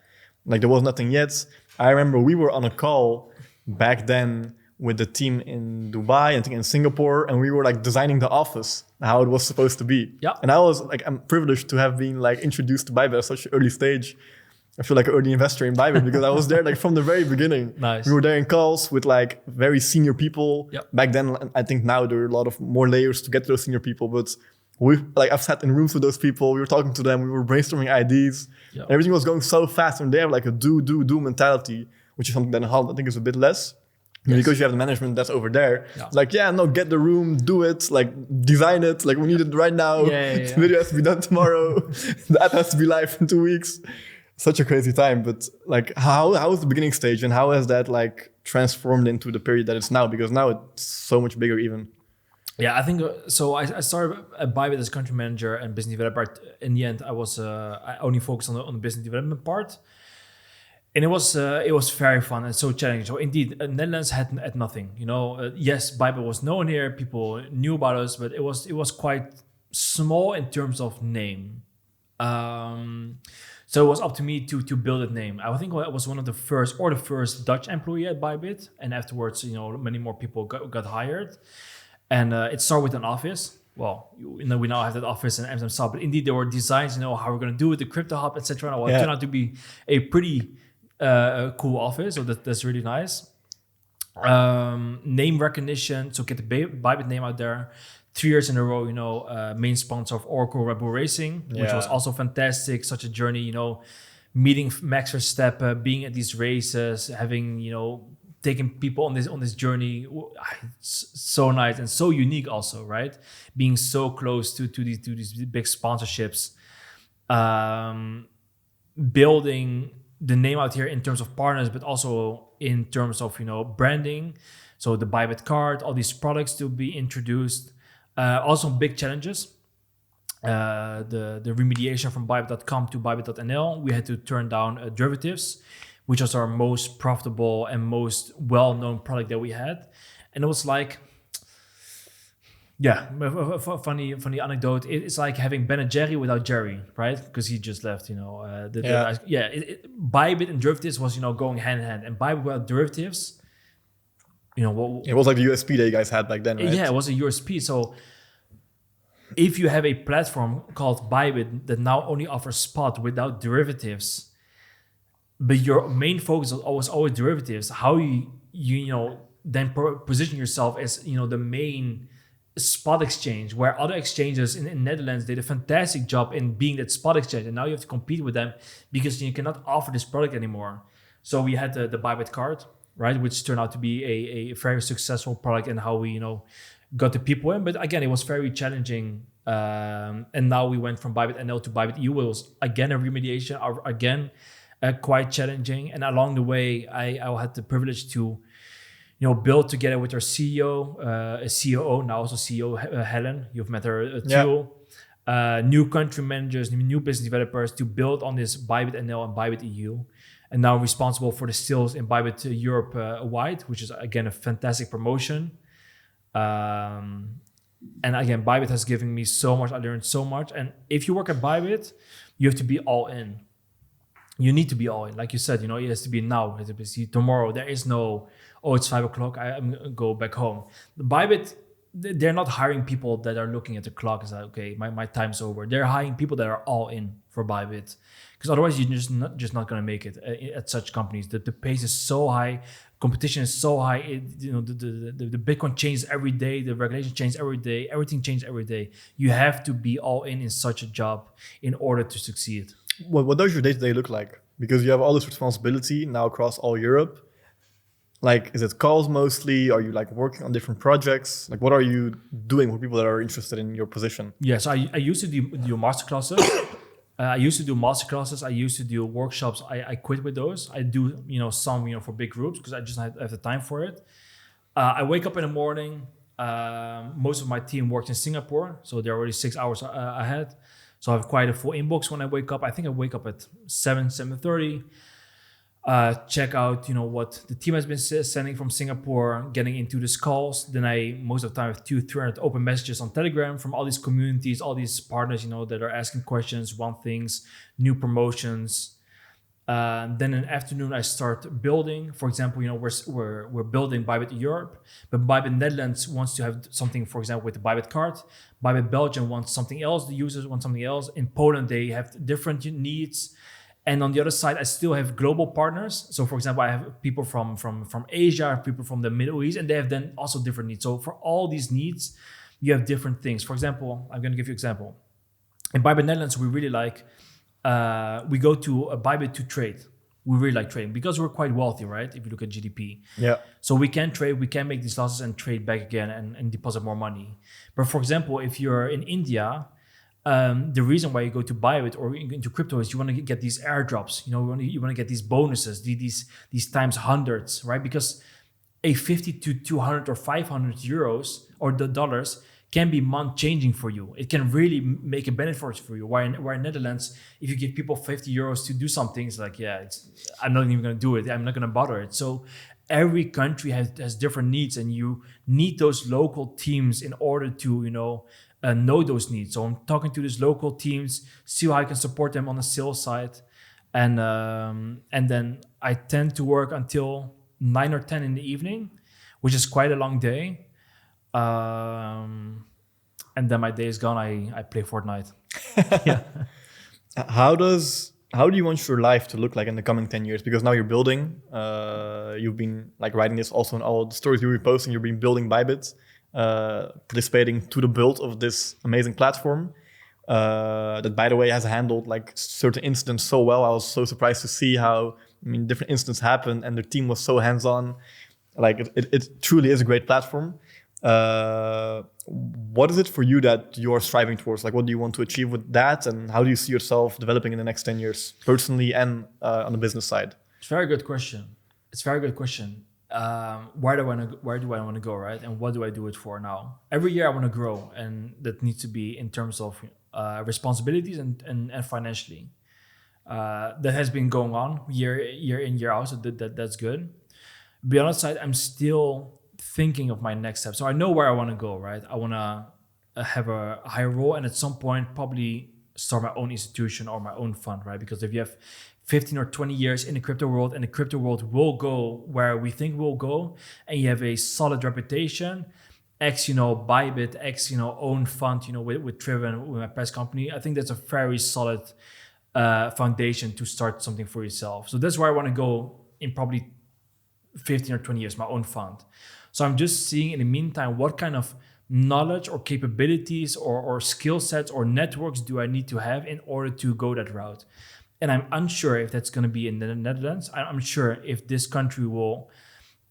[SPEAKER 1] Like, there was nothing yet. I remember we were on a call back then with the team in Dubai and in Singapore, and we were like designing the office, how it was supposed to be.
[SPEAKER 2] Yeah.
[SPEAKER 1] And I was like, I'm privileged to have been like introduced to Bybit at such an early stage. I feel like an early investor in Bybit because I was there like from the very beginning.
[SPEAKER 2] Nice.
[SPEAKER 1] We were there in calls with like very senior people.
[SPEAKER 2] Yep.
[SPEAKER 1] Back then, I think now there are a lot of more layers to get to those senior people, but I've sat in rooms with those people. We were talking to them. We were brainstorming ideas.
[SPEAKER 2] Yep.
[SPEAKER 1] Everything was going so fast, and they have like a do mentality, which is something that in Holland I think is a bit less.
[SPEAKER 2] Yes.
[SPEAKER 1] Because you have the management that's over there.
[SPEAKER 2] Yeah.
[SPEAKER 1] It's like, get the room, do it, like design it, like we need it right now. The video has to be done tomorrow. The app has to be live in 2 weeks. Such a crazy time. But like, how was the beginning stage, and how has that like transformed into the period that it's now? Because now it's so much bigger even.
[SPEAKER 2] Yeah, I think so. I started at Bybit as country manager and business developer. In the end, I only focused on the business development part, and it was very fun and so challenging. So indeed, Netherlands had nothing. Yes, Bybit was known here. People knew about us, but it was quite small in terms of name. So it was up to me to build that name. I think I was one of the first Dutch employee at Bybit, and afterwards, many more people got hired. And it started with an office. Well, we now have that office in Amsterdam South, but indeed there were designs, how we're going to do it, the crypto hub, etc. Well, it turned out to be a pretty cool office, so that's really nice. Name recognition, so get the Bybit name out there. 3 years in a row, main sponsor of Oracle Red Bull Racing, which was also fantastic. Such a journey, meeting Max Verstappen, being at these races, having taking people on this journey. It's so nice and so unique also, right? Being so close to these big sponsorships, building the name out here in terms of partners, but also in terms of branding. So the Bybit card, all these products to be introduced. Also big challenges. The remediation from Bybit.com to Bybit.nl. We had to turn down derivatives, which was our most profitable and most well-known product that we had. And it was like, a funny anecdote. It's like having Ben and Jerry without Jerry, right? Because he just left, Bybit and derivatives was, going hand in hand. And Bybit without derivatives, it
[SPEAKER 1] was like the USP that you guys had back then, right?
[SPEAKER 2] Yeah, it was a USP. So if you have a platform called Bybit that now only offers spot without derivatives, but your main focus was always derivatives, how you then position yourself as the main spot exchange, where other exchanges in Netherlands did a fantastic job in being that spot exchange, and now you have to compete with them because you cannot offer this product anymore. So we had the Bybit card, right, which turned out to be a very successful product, and how we got the people in. But again, it was very challenging. And now we went from Bybit NL to Bybit EU. It was again a remediation, again quite challenging. And along the way, I had the privilege to build together with our CEO, COO, now also CEO Helen. You've met her too. New country managers, new business developers to build on this Bybit NL and Bybit EU. And now responsible for the sales in Bybit Europe wide, which is again a fantastic promotion. And again, Bybit has given me so much. I learned so much. And if you work at Bybit, you have to be all in. You need to be all in. Like you said, it has to be now. It has to be tomorrow. There is no, it's 5 o'clock, I'm going to go back home. The Bybit, they're not hiring people that are looking at the clock. It's like, okay, my time's over. They're hiring people that are all in for Bybit. Because otherwise, you're just not going to make it at such companies. The pace is so high. Competition is so high. The Bitcoin changes every day. The regulation changes every day. Everything changes every day. You have to be all in such a job in order to succeed.
[SPEAKER 1] What does your day-to-day look like? Because you have all this responsibility now across all Europe. Like, is it calls mostly? Are you like working on different projects? Like, what are you doing for people that are interested in your position?
[SPEAKER 2] Yeah, so I used to do masterclasses. I used to do masterclasses. I used to do workshops. I quit with those. I do, some, for big groups because I just have the time for it. I wake up in the morning. Most of my team works in Singapore, so they're already 6 hours ahead. So I have quite a full inbox when I wake up. I think I wake up at 7:30. Check out, what the team has been sending from Singapore, getting into these calls. Then I, most of the time, have 200-300 open messages on Telegram from all these communities, all these partners, that are asking questions, want things, new promotions. Then in the afternoon, I start building. For example, we're building Bybit Europe, but Bybit Netherlands wants to have something, for example, with the Bybit card. Bybit Belgium wants something else. The users want something else. In Poland, they have different needs. And on the other side, I still have global partners. So for example, I have people from Asia, people from the Middle East, and they have then also different needs. So for all these needs, you have different things. For example, I'm going to give you an example. In Bybit Netherlands, we really like, we go to a Bybit to trade. We really like trading because we're quite wealthy, right? If you look at GDP.
[SPEAKER 1] Yeah.
[SPEAKER 2] So we can trade, we can make these losses and trade back again and deposit more money. But for example, if you're in India, the reason why you go to Bybit or into crypto is you want to get these airdrops. You want to get these bonuses, these times hundreds, right? Because a 50 to 200 or 500 euros or the dollars can be month changing for you. It can really make a benefit for you. Where in Netherlands, if you give people 50 euros to do something, it's like, I'm not even going to do it. I'm not going to bother it. So every country has different needs, and you need those local teams in order to, know those needs. So I'm talking to these local teams, see how I can support them on the sales side. And then I tend to work until 9 or 10 in the evening, which is quite a long day. And then my day is gone. I play Fortnite. Yeah.
[SPEAKER 1] How do you want your life to look like in the coming 10 years? Because now you're building, you've been like writing this also in all the stories you're posting, you've been building Bybit, participating to the build of this amazing platform that, by the way, has handled like certain incidents so well. I was so surprised to see how, different incidents happened and the team was so hands-on. Like it truly is a great platform. What is it for you that you're striving towards? Like, what do you want to achieve with that? And how do you see yourself developing in the next 10 years, personally and on the business side?
[SPEAKER 2] It's a very good question. Where do I want to go, right? And what do I do it for now? Every year I want to grow, and that needs to be in terms of responsibilities and financially. That has been going on year in, year out, so that's good. Beyond that side, I'm still thinking of my next step. So I know where I want to go, right? I want to have a higher role, and at some point probably start my own institution or my own fund, right? Because if you have 15 or 20 years in the crypto world, and the crypto world will go where we think we'll go, and you have a solid reputation, Bybit, own fund, with Triven, with my past company, I think that's a very solid foundation to start something for yourself. So that's where I want to go in probably 15 or 20 years, my own fund. So I'm just seeing in the meantime, what kind of knowledge or capabilities or skill sets or networks do I need to have in order to go that route? And I'm unsure if that's going to be in the Netherlands. I'm sure if this country will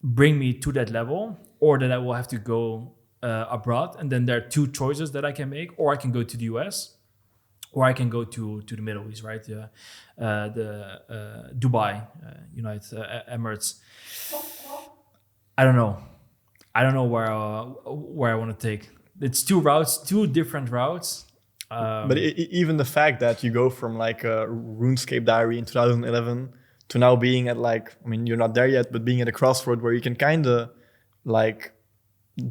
[SPEAKER 2] bring me to that level, or that I will have to go abroad. And then there are two choices that I can make, or I can go to the US, or I can go to the Middle East, right? The Dubai, United Emirates. I don't know where I want to take. It's two different routes.
[SPEAKER 1] But even the fact that you go from like a RuneScape diary in 2011 to now being at you're not there yet, but being at a crossroad where you can kind of like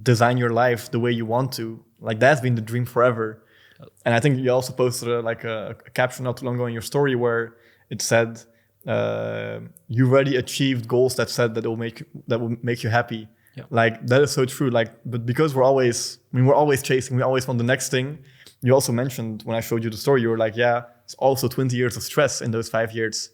[SPEAKER 1] design your life the way you want to. Like, that's been the dream forever. And I think you also posted a caption not too long ago in your story where it said, you already achieved goals that said that will make you happy.
[SPEAKER 2] Yeah.
[SPEAKER 1] Like, that is so true. Like, but because we're always chasing, we always want the next thing. You also mentioned when I showed you the story, you were like, yeah, it's also 20 years of stress in those 5 years.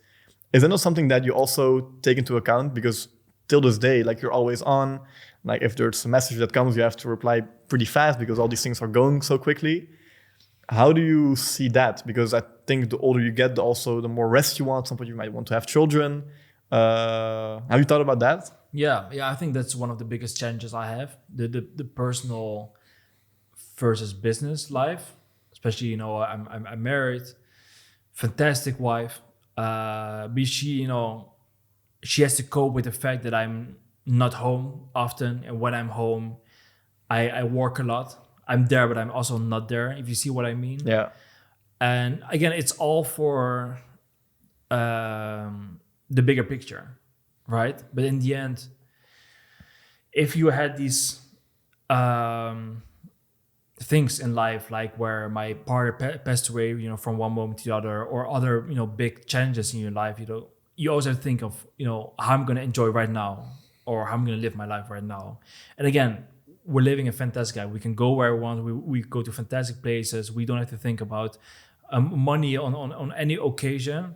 [SPEAKER 1] Is that not something that you also take into account? Because till this day, like, you're always on. Like, if there's a message that comes, you have to reply pretty fast because all these things are going so quickly. How do you see that? Because I think the older you get, the more rest you want. Some point you might want to have children. Have you thought about that?
[SPEAKER 2] Yeah. I think that's one of the biggest challenges I have: the personal versus business life. Especially, I'm married, fantastic wife, but she has to cope with the fact that I'm not home often, and when I'm home, I work a lot. I'm there, but I'm also not there. If you see what I mean.
[SPEAKER 1] Yeah.
[SPEAKER 2] And again, it's all for the bigger picture, right? But in the end, if you had these things in life, like where my partner passed away, from one moment to the other, or other, big challenges in your life, you always have to think of, how I'm going to enjoy right now, or how I'm going to live my life right now. And again, we're living a fantastic life. We can go where we want. We go to fantastic places. We don't have to think about money on any occasion.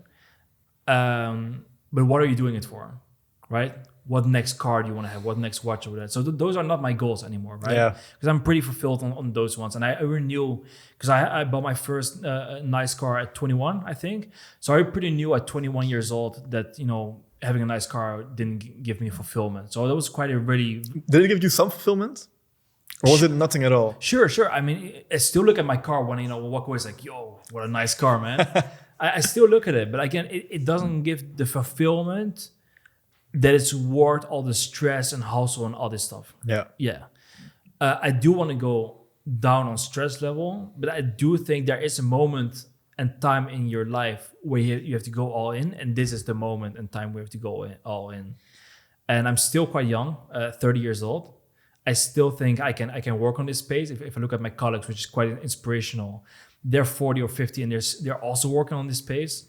[SPEAKER 2] But what are you doing it for, right? What next car do you want to have? What next watch or that? So those are not my goals anymore, right?
[SPEAKER 1] Yeah.
[SPEAKER 2] Because I'm pretty fulfilled on those ones. And I already knew, because I bought my first nice car at 21, I think. So I pretty knew at 21 years old that, having a nice car didn't give me fulfillment. So that was quite a really...
[SPEAKER 1] Did it give you some fulfillment? Or was it nothing at all?
[SPEAKER 2] Sure. I mean, I still look at my car when, walk away, it's like, yo, what a nice car, man. I still look at it. But again, it doesn't give the fulfillment that it's worth all the stress and hustle and all this stuff.
[SPEAKER 1] Yeah.
[SPEAKER 2] I do want to go down on stress level, but I do think there is a moment and time in your life where you have to go all in, and this is the moment and time where you have to go all in. And I'm still quite young, 30 years old. I still think I can work on this space. If I look at my colleagues, which is quite inspirational, they're 40 or 50 and they're also working on this space.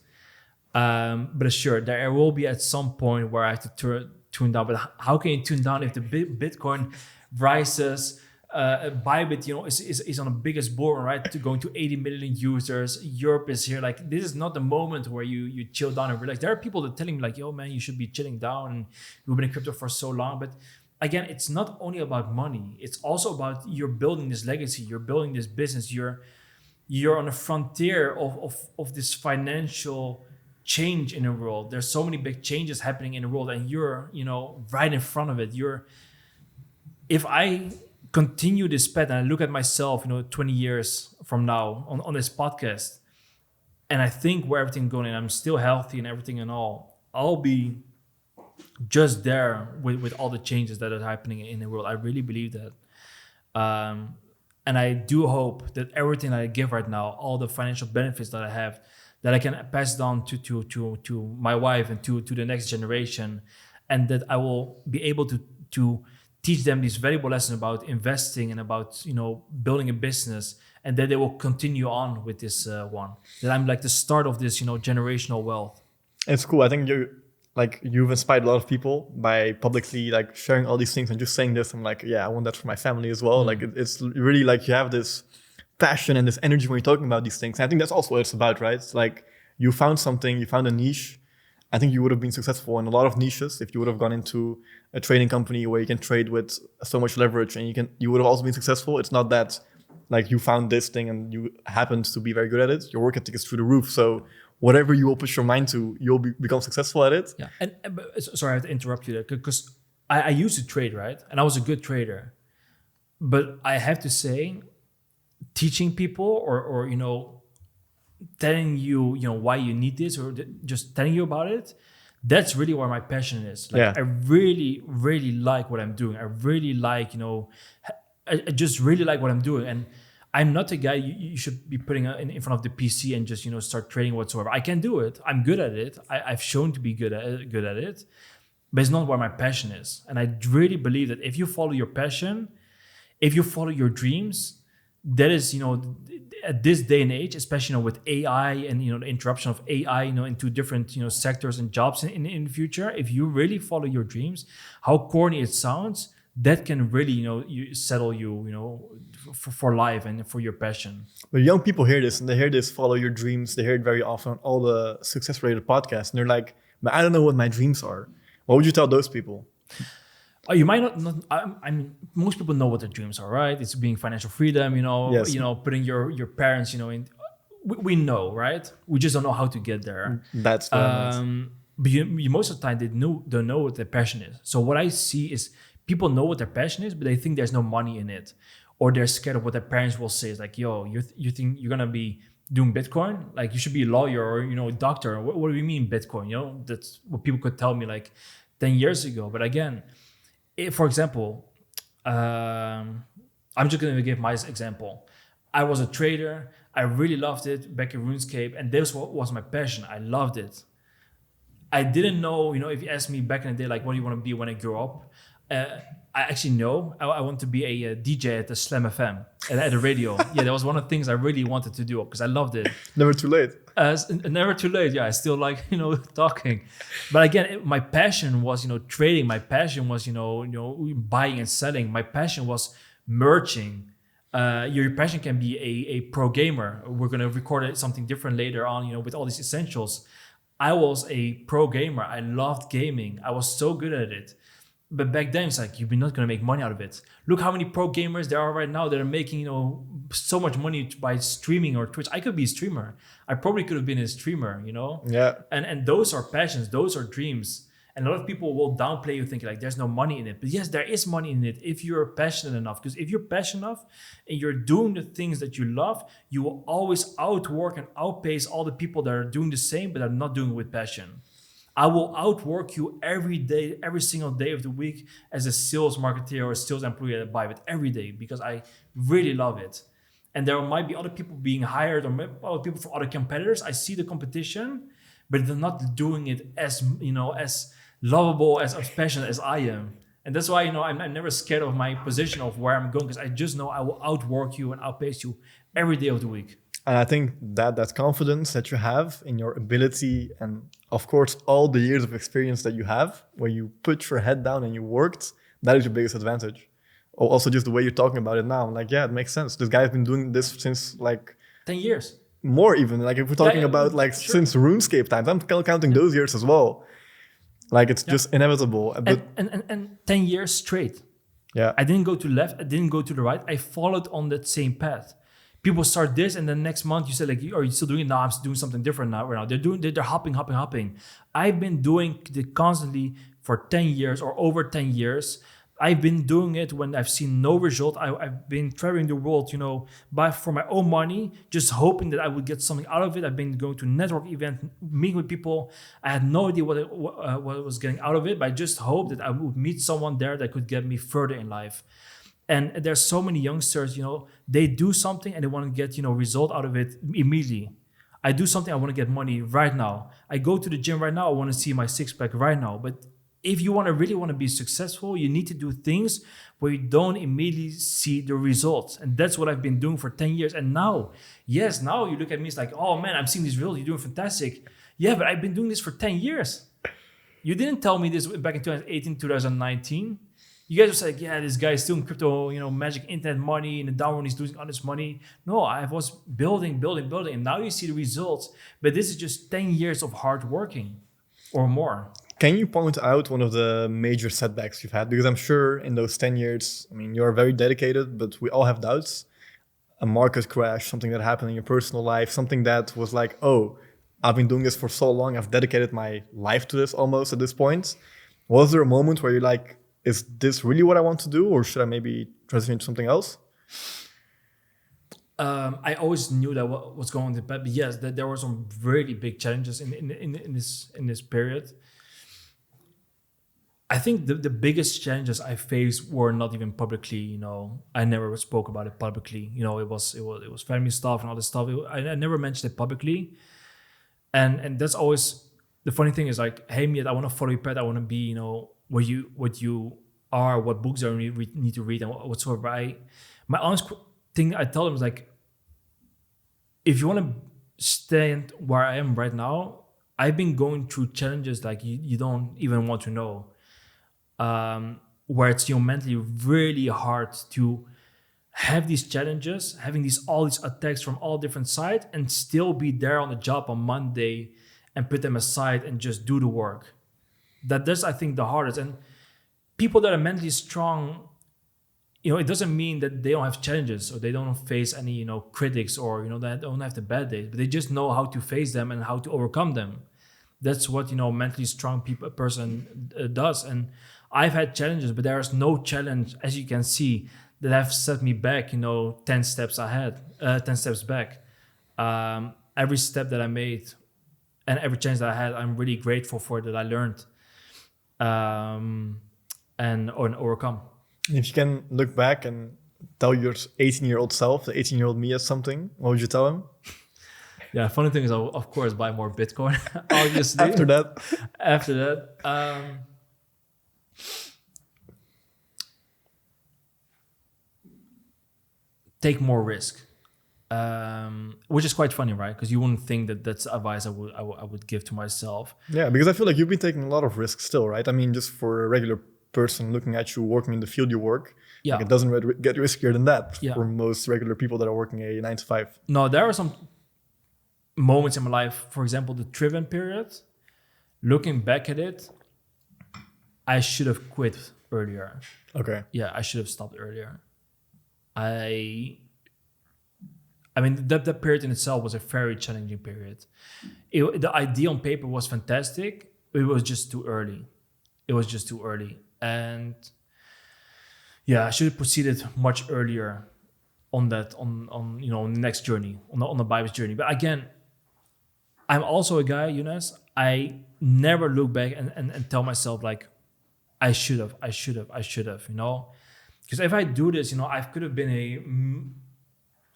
[SPEAKER 2] But sure, there will be at some point where I have to tune down. But how can you tune down if the Bitcoin rises? Bybit, is on the biggest board, right? To going to 80 million users. Europe is here. Like, this is not the moment where you chill down and relax. There are people that are telling me like, yo, man, you should be chilling down. And you've been in crypto for so long. But again, it's not only about money. It's also about you're building this legacy. You're building this business. You're on a frontier of this financial change in the world. There's so many big changes happening in the world, and you're, right in front of it. If I continue this path and I look at myself, 20 years from now on this podcast, and I think where everything's going, and I'm still healthy and everything and all, I'll be just there with all the changes that are happening in the world. I really believe that. And I do hope that everything that I give right now, all the financial benefits that I have, that I can pass down to my wife and to the next generation, and that I will be able to teach them these valuable lessons about investing and about building a business, and that they will continue on with this one. That I'm like the start of this generational wealth.
[SPEAKER 1] It's cool. I think you've inspired a lot of people by publicly sharing all these things and just saying this. I'm like, yeah, I want that for my family as well. It's really you have this passion and this energy when you're talking about these things. And I think that's also what it's about, right? It's like you found something, you found a niche. I think you would have been successful in a lot of niches if you would have gone into a trading company where you can trade with so much leverage, and you would have also been successful. It's not that you found this thing and you happened to be very good at it. Your work ethic is through the roof. So whatever you will push your mind to, you'll become successful at it.
[SPEAKER 2] Yeah. And sorry, I have to interrupt you there, because I used to trade, right? And I was a good trader. But I have to say, teaching people or telling you why you need this, or just telling you about it, that's really where my passion is. I really, really like what I'm doing. I really like, I just really like what I'm doing. And I'm not a guy you should be putting in front of the PC and just, start trading whatsoever. I can do it. I'm good at it. I've shown to be good at it, but it's not where my passion is. And I really believe that if you follow your passion, if you follow your dreams, that is, at this day and age, especially with AI and the interruption of AI, into different sectors and jobs in the future. If you really follow your dreams, how corny it sounds, that can really you settle you for life and for your passion.
[SPEAKER 1] But young people hear this and they hear this, follow your dreams. They hear it very often on all the success related podcasts, and they're like, but I don't know what my dreams are. What would you tell those people?
[SPEAKER 2] You might not. I mean, most people know what their dreams are, right? It's being financial freedom,
[SPEAKER 1] Yes.
[SPEAKER 2] Putting your parents, in. We know, right? We just don't know how to get there.
[SPEAKER 1] That's what I meant.
[SPEAKER 2] but most of the time they don't know what their passion is. So what I see is people know what their passion is, but they think there's no money in it, or they're scared of what their parents will say. It's like, yo, you think you're gonna be doing Bitcoin? Like you should be a lawyer or a doctor. What do you mean Bitcoin? That's what people could tell me like 10 years ago. But again, for example, I'm just gonna give my example. I was a trader. I really loved it back in RuneScape, and this was my passion. I loved it. I didn't know, if you asked me back in the day, like, what do you want to be when I grow up? I actually know I want to be a DJ at the Slam FM at the radio. Yeah, that was one of the things I really wanted to do because I loved it.
[SPEAKER 1] Never too late.
[SPEAKER 2] Never too late. Yeah, I still like talking, but again, my passion was trading. My passion was buying and selling. My passion was merging. Your passion can be a pro gamer. We're gonna record something different later on. With all these essentials. I was a pro gamer. I loved gaming. I was so good at it. But back then, it's like, you're not going to make money out of it. Look how many pro gamers there are right now that are making, so much money by streaming or Twitch. I could be a streamer. I probably could have been a streamer,
[SPEAKER 1] Yeah.
[SPEAKER 2] And those are passions. Those are dreams. And a lot of people will downplay you thinking like there's no money in it. But yes, there is money in it if you're passionate enough. Because if you're passionate enough and you're doing the things that you love, you will always outwork and outpace all the people that are doing the same but are not doing it with passion. I will outwork you every day, every single day of the week as a sales marketer or a sales employee at Bybit every day because I really love it. And there might be other people being hired or other people from other competitors. I see the competition, but they're not doing it as lovable, as passionate as I am. And that's why, I'm never scared of my position of where I'm going because I just know I will outwork you and outpace you every day of the week.
[SPEAKER 1] And I think that confidence that you have in your ability and, of course, all the years of experience that you have, where you put your head down and you worked, that is your biggest advantage. Or also just the way you're talking about it now. I'm like, yeah, it makes sense. This guy's been doing this since like
[SPEAKER 2] 10 years.
[SPEAKER 1] More even. Like if we're talking about
[SPEAKER 2] sure.
[SPEAKER 1] Since RuneScape times, I'm counting those years as well. Like it's just inevitable. But
[SPEAKER 2] and 10 years straight.
[SPEAKER 1] Yeah.
[SPEAKER 2] I didn't go to the left. I didn't go to the right. I followed on that same path. People start this, and then next month you say like, "Are you still doing it?" No, I'm doing something different now. Right now, they're hopping. I've been doing it constantly for 10 years or over 10 years. I've been doing it when I've seen no result. I've been traveling the world, for my own money, just hoping that I would get something out of it. I've been going to network events, meeting with people. I had no idea what I was getting out of it, but I just hoped that I would meet someone there that could get me further in life. And there's so many youngsters, they do something and they want to get, result out of it immediately. I do something, I want to get money right now. I go to the gym right now, I want to see my six-pack right now. But if you really want to be successful, you need to do things where you don't immediately see the results. And that's what I've been doing for 10 years. And now you look at me, it's like, oh man, I'm seeing these results, you're doing fantastic. Yeah, but I've been doing this for 10 years. You didn't tell me this back in 2018, 2019. You guys were like, yeah, this guy is still in crypto, magic internet money, and the down one he's losing all this money. No, I was building, and now you see the results. But this is just 10 years of hard working or more.
[SPEAKER 1] Can you point out one of the major setbacks you've had? Because I'm sure in those 10 years, you're very dedicated, but we all have doubts. A market crash, something that happened in your personal life, something that was like, oh, I've been doing this for so long. I've dedicated my life to this almost at this point. Was there a moment where you're like, is this really what I want to do? Or should I maybe transition to something else?
[SPEAKER 2] I always knew that what was going on, but yes, that there were some really big challenges in this period. I think the biggest challenges I faced were not even publicly. I never spoke about it publicly. It was family stuff and all this stuff. I never mentioned it publicly, and that's always the funny thing is like, hey, Meyade, I want to follow your path. I want to be, what you are, what books I need to read and whatsoever. My honest thing I tell them is like, if you want to stand where I am right now, I've been going through challenges like you don't even want to know. Where it's mentally really hard to have these challenges, having all these attacks from all different sides, and still be there on the job on Monday and put them aside and just do the work. That's I think the hardest. And people that are mentally strong, it doesn't mean that they don't have challenges or they don't face any critics or they don't have the bad days, but they just know how to face them and how to overcome them. That's what, mentally strong a person does. And I've had challenges, but there is no challenge, as you can see, that have set me back, 10 steps ahead, 10 steps back. Every step that I made and every chance that I had, I'm really grateful for that I learned and overcome.
[SPEAKER 1] If you can look back and tell your 18-year-old self, the 18-year-old me, as something, what would you tell him?
[SPEAKER 2] Yeah, funny thing is, I'll of course buy more Bitcoin. Obviously,
[SPEAKER 1] After
[SPEAKER 2] that, take more risk, which is quite funny, right? Because you wouldn't think that that's advice I would give to myself.
[SPEAKER 1] Yeah, because I feel like you've been taking a lot of risks still, right? I mean, just for a regular person looking at you working in the field you work,
[SPEAKER 2] Yeah,
[SPEAKER 1] like it doesn't get riskier than that
[SPEAKER 2] Yeah.
[SPEAKER 1] for most regular people that are working a 9 to 5.
[SPEAKER 2] No, there are some moments in my life, for example, the Triven period. Looking back at it, I should have quit earlier.
[SPEAKER 1] Okay.
[SPEAKER 2] Yeah, I should have stopped earlier. I mean, that period in itself was a very challenging period. The idea on paper was fantastic. It was just too early. And yeah, I should have proceeded much earlier on that, on the next journey, on the Bybit journey. But again, I'm also a guy, Younes, I never look back and tell myself like, I should have, Because if I do this, I could have been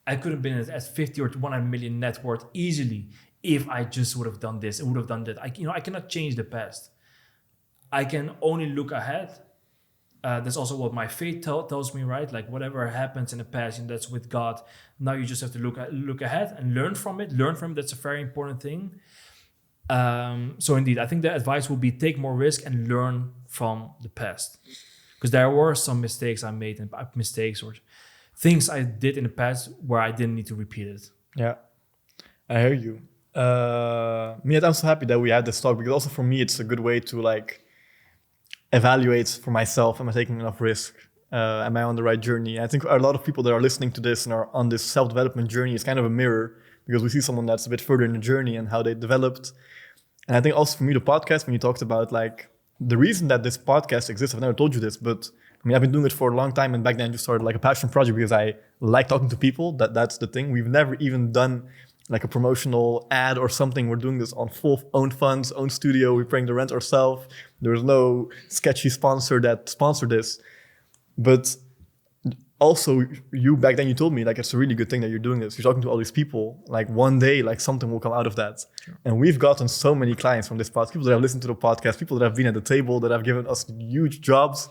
[SPEAKER 2] at 50 or 100 million net worth easily if I just would have done this and would have done that. I cannot change the past. I can only look ahead. That's also what my faith tells me, right? Like whatever happens in the past, that's with God. Now you just have to look ahead and learn from it. That's a very important thing. So indeed, I think the advice will be take more risk and learn from the past. Because there were some mistakes I made, and mistakes or things I did in the past where I didn't need to repeat it.
[SPEAKER 1] Yeah, I hear you. Meyade, I'm so happy that we had this talk, because also for me, it's a good way to like evaluate for myself, am I taking enough risk? Am I on the right journey? I think a lot of people that are listening to this and are on this self-development journey is kind of a mirror, because we see someone that's a bit further in the journey and how they developed. And I think also for me, the podcast, when you talked about like the reason that this podcast exists, I've never told you this, but I mean, I've been doing it for a long time, and back then I just started like a passion project because I like talking to people. That's the thing. We've never even done like a promotional ad or something. We're doing this on full own funds, own studio. We're paying the rent ourselves. There's no sketchy sponsor that sponsored this. But also, you back then, you told me like it's a really good thing that you're doing this. You're talking to all these people. Like one day, like something will come out of that. Sure. And we've gotten so many clients from this podcast. People that have listened to the podcast, people that have been at the table, that have given us huge jobs.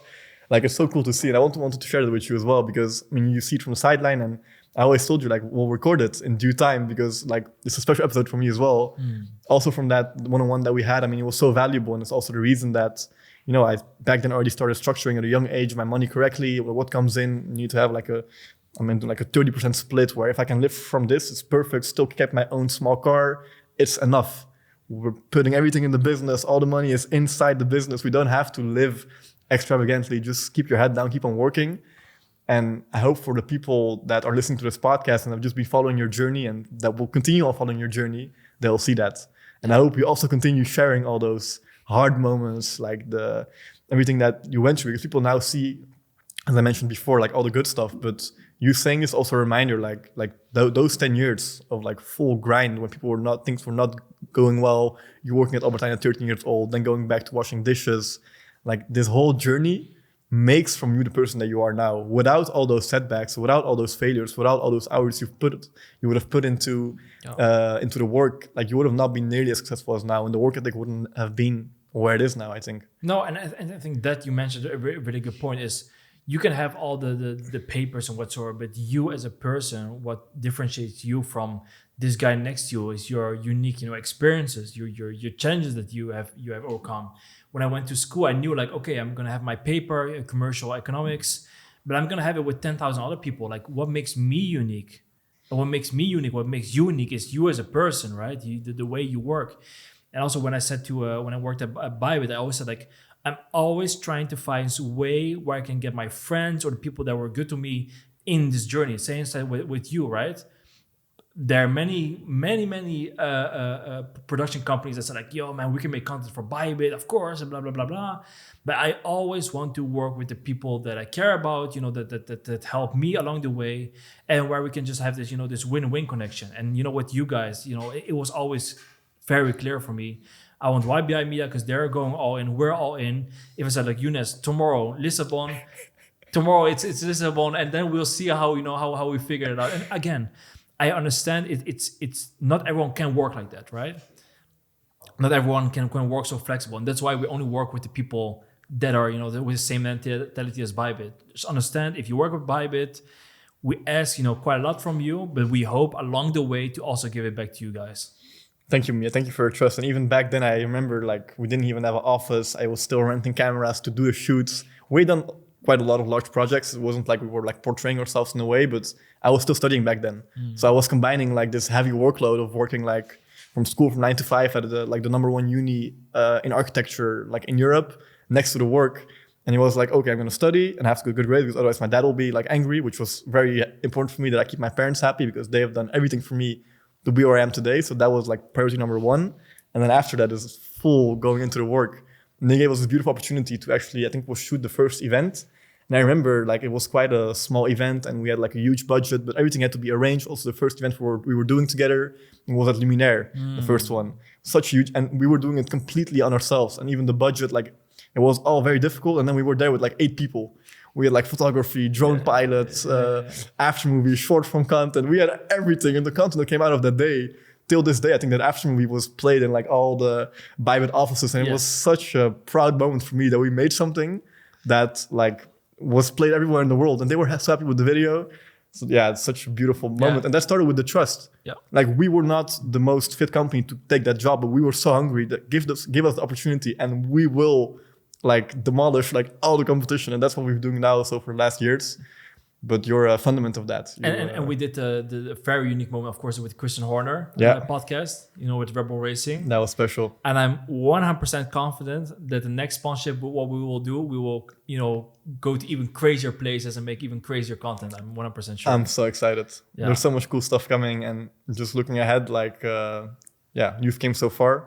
[SPEAKER 1] Like it's so cool to see, and I wanted to share that with you as well, because I mean you see it from the sideline, and I always told you like we'll record it in due time, because like it's a special episode for me as well. Also from that one-on-one that we had, I mean it was so valuable, and it's also the reason that I back then already started structuring at a young age my money correctly. What comes in, you need to have like a 30% split, where if I can live from this, it's perfect. Still kept my own small car, it's enough. We're putting everything in the business. All the money is inside the business. We don't have to live extravagantly. Just keep your head down, keep on working. And I hope for the people that are listening to this podcast and have just been following your journey and that will continue on following your journey, they'll see that. And I hope you also continue sharing all those hard moments, like everything that you went through, because people now see, as I mentioned before, like all the good stuff. But you saying is also a reminder, like those 10 years of like full grind when things were not going well. You're working at Albert Heijn at 13 years old, then going back to washing dishes. Like this whole journey makes from you the person that you are now. Without all those setbacks, without all those failures, without all those hours you would have put into the work, like you would have not been nearly as successful as now, and the work ethic wouldn't have been where it is now, I think.
[SPEAKER 2] No, and I think that you mentioned a really good point is you can have all the papers and whatsoever, but you as a person, what differentiates you from this guy next to you is your unique, experiences, your challenges that you have overcome. When I went to school, I knew like, okay, I'm gonna have my paper, commercial economics, but I'm gonna have it with 10,000 other people. Like, what makes me unique? And what makes me unique? What makes you unique is you as a person, right? The way you work. And also, when I said when I worked at Bybit, I always said like, I'm always trying to find a way where I can get my friends or the people that were good to me in this journey. Same with you, right? there are many production companies that say like, yo, man, we can make content for Bybit, of course, and blah, blah, blah, blah. But I always want to work with the people that I care about, that help me along the way, and where we can just have this, this win-win connection. And, with you guys, it was always very clear for me. I want YBI Media because they're going all in, we're all in. If I said like, Younes, tomorrow, Lisbon, tomorrow it's Lisbon, and then we'll see how, how we figure it out. And again, I understand it's not everyone can work like that, right? Not everyone can work so flexible. And that's why we only work with the people that are, with the same mentality as Bybit. Just understand, if you work with Bybit, we ask, quite a lot from you, but we hope along the way to also give it back to you guys.
[SPEAKER 1] Thank you, Mia. Thank you for your trust. And even back then, I remember like we didn't even have an office. I was still renting cameras to do the shoots. We done quite a lot of large projects. It wasn't like we were like portraying ourselves in a way, but I was still studying back then. So I was combining like this heavy workload of working like from school from 9 to 5 at the number one uni in architecture, like in Europe, next to the work. And he was like, okay, I'm going to study and have to get good grades because otherwise my dad will be like angry, which was very important for me that I keep my parents happy because they have done everything for me to be where I am today. So that was like priority number one. And then after that is full going into the work. And they gave us this beautiful opportunity to actually, I think we'll shoot the first event. And I remember like it was quite a small event and we had like a huge budget, but everything had to be arranged. Also the first event we were doing together was at Luminaire, the first one. Such huge, and we were doing it completely on ourselves. And even the budget, like it was all very difficult. And then we were there with like 8 people. We had like photography, drone pilots, after movie, short form content. We had everything, and the content that came out of that day, till this day, I think that after movie was played in like all the Bybit offices, and it was such a proud moment for me that we made something that like was played everywhere in the world, and they were so happy with the video. So yeah, it's such a beautiful moment, and that started with the trust. Yeah, like we were not the most fit company to take that job, but we were so hungry that give us the opportunity, and we will like demolish like all the competition, and that's what we're doing now. So for the last years, but you're a fundament of that.
[SPEAKER 2] And we did the very unique moment, of course, with Christian Horner podcast, with Rebel Racing.
[SPEAKER 1] That was special.
[SPEAKER 2] And I'm 100% confident that the next sponsorship, what we will do, we will, go to even crazier places and make even crazier content. I'm 100% sure.
[SPEAKER 1] I'm so excited. Yeah. There's so much cool stuff coming, and just looking ahead, like, you've came so far.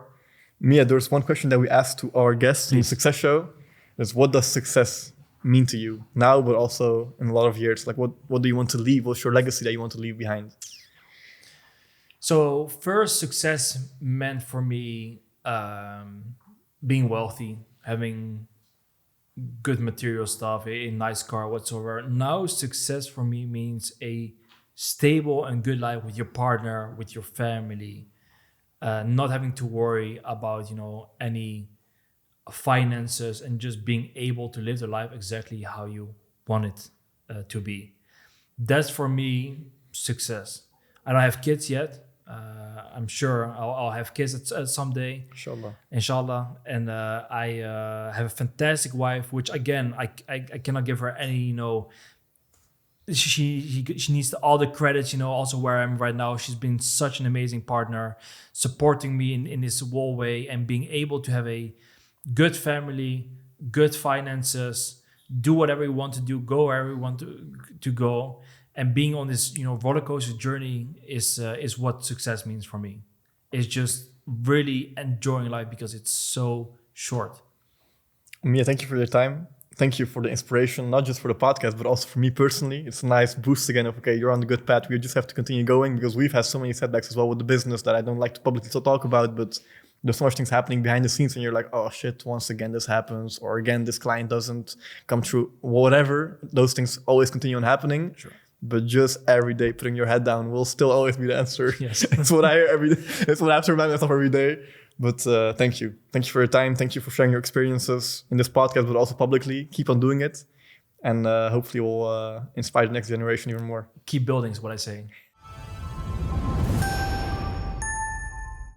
[SPEAKER 1] Mia, there's one question that we asked to our guests in the Success Show. Is what does success mean to you now, but also in a lot of years? Like, what do you want to leave? What's your legacy that you want to leave behind?
[SPEAKER 2] So first, success meant for me being wealthy, having good material stuff, a nice car, whatsoever. Now, success for me means a stable and good life with your partner, with your family, not having to worry about, any finances, and just being able to live the life exactly how you want it to be. That's for me success. I don't have kids yet. I'm sure I'll have kids at someday. Inshallah. And I have a fantastic wife, which again I cannot give her any she needs all the credits, also where I'm right now. She's been such an amazing partner, supporting me in this whole way, and being able to have a good family, good finances, do whatever you want to do, go wherever you want to go, and being on this roller coaster journey is what success means for me. It's just really enjoying life because it's so short.
[SPEAKER 1] Mia, thank you for your time. Thank you for the inspiration, not just for the podcast, but also for me personally. It's a nice boost again of, okay, you're on the good path. We just have to continue going, because we've had so many setbacks as well with the business that I don't like to publicly talk about, but there's so much things happening behind the scenes, and you're like, oh shit, once again this happens, or again this client doesn't come through, whatever. Those things always continue on happening. Sure. But just every day putting your head down will still always be the answer. Yes. That's what I hear every day. That's what I have to remind myself every day. But thank you. Thank you for your time. Thank you for sharing your experiences in this podcast, but also publicly. Keep on doing it. And hopefully we'll inspire the next generation even more.
[SPEAKER 2] Keep building is what I say.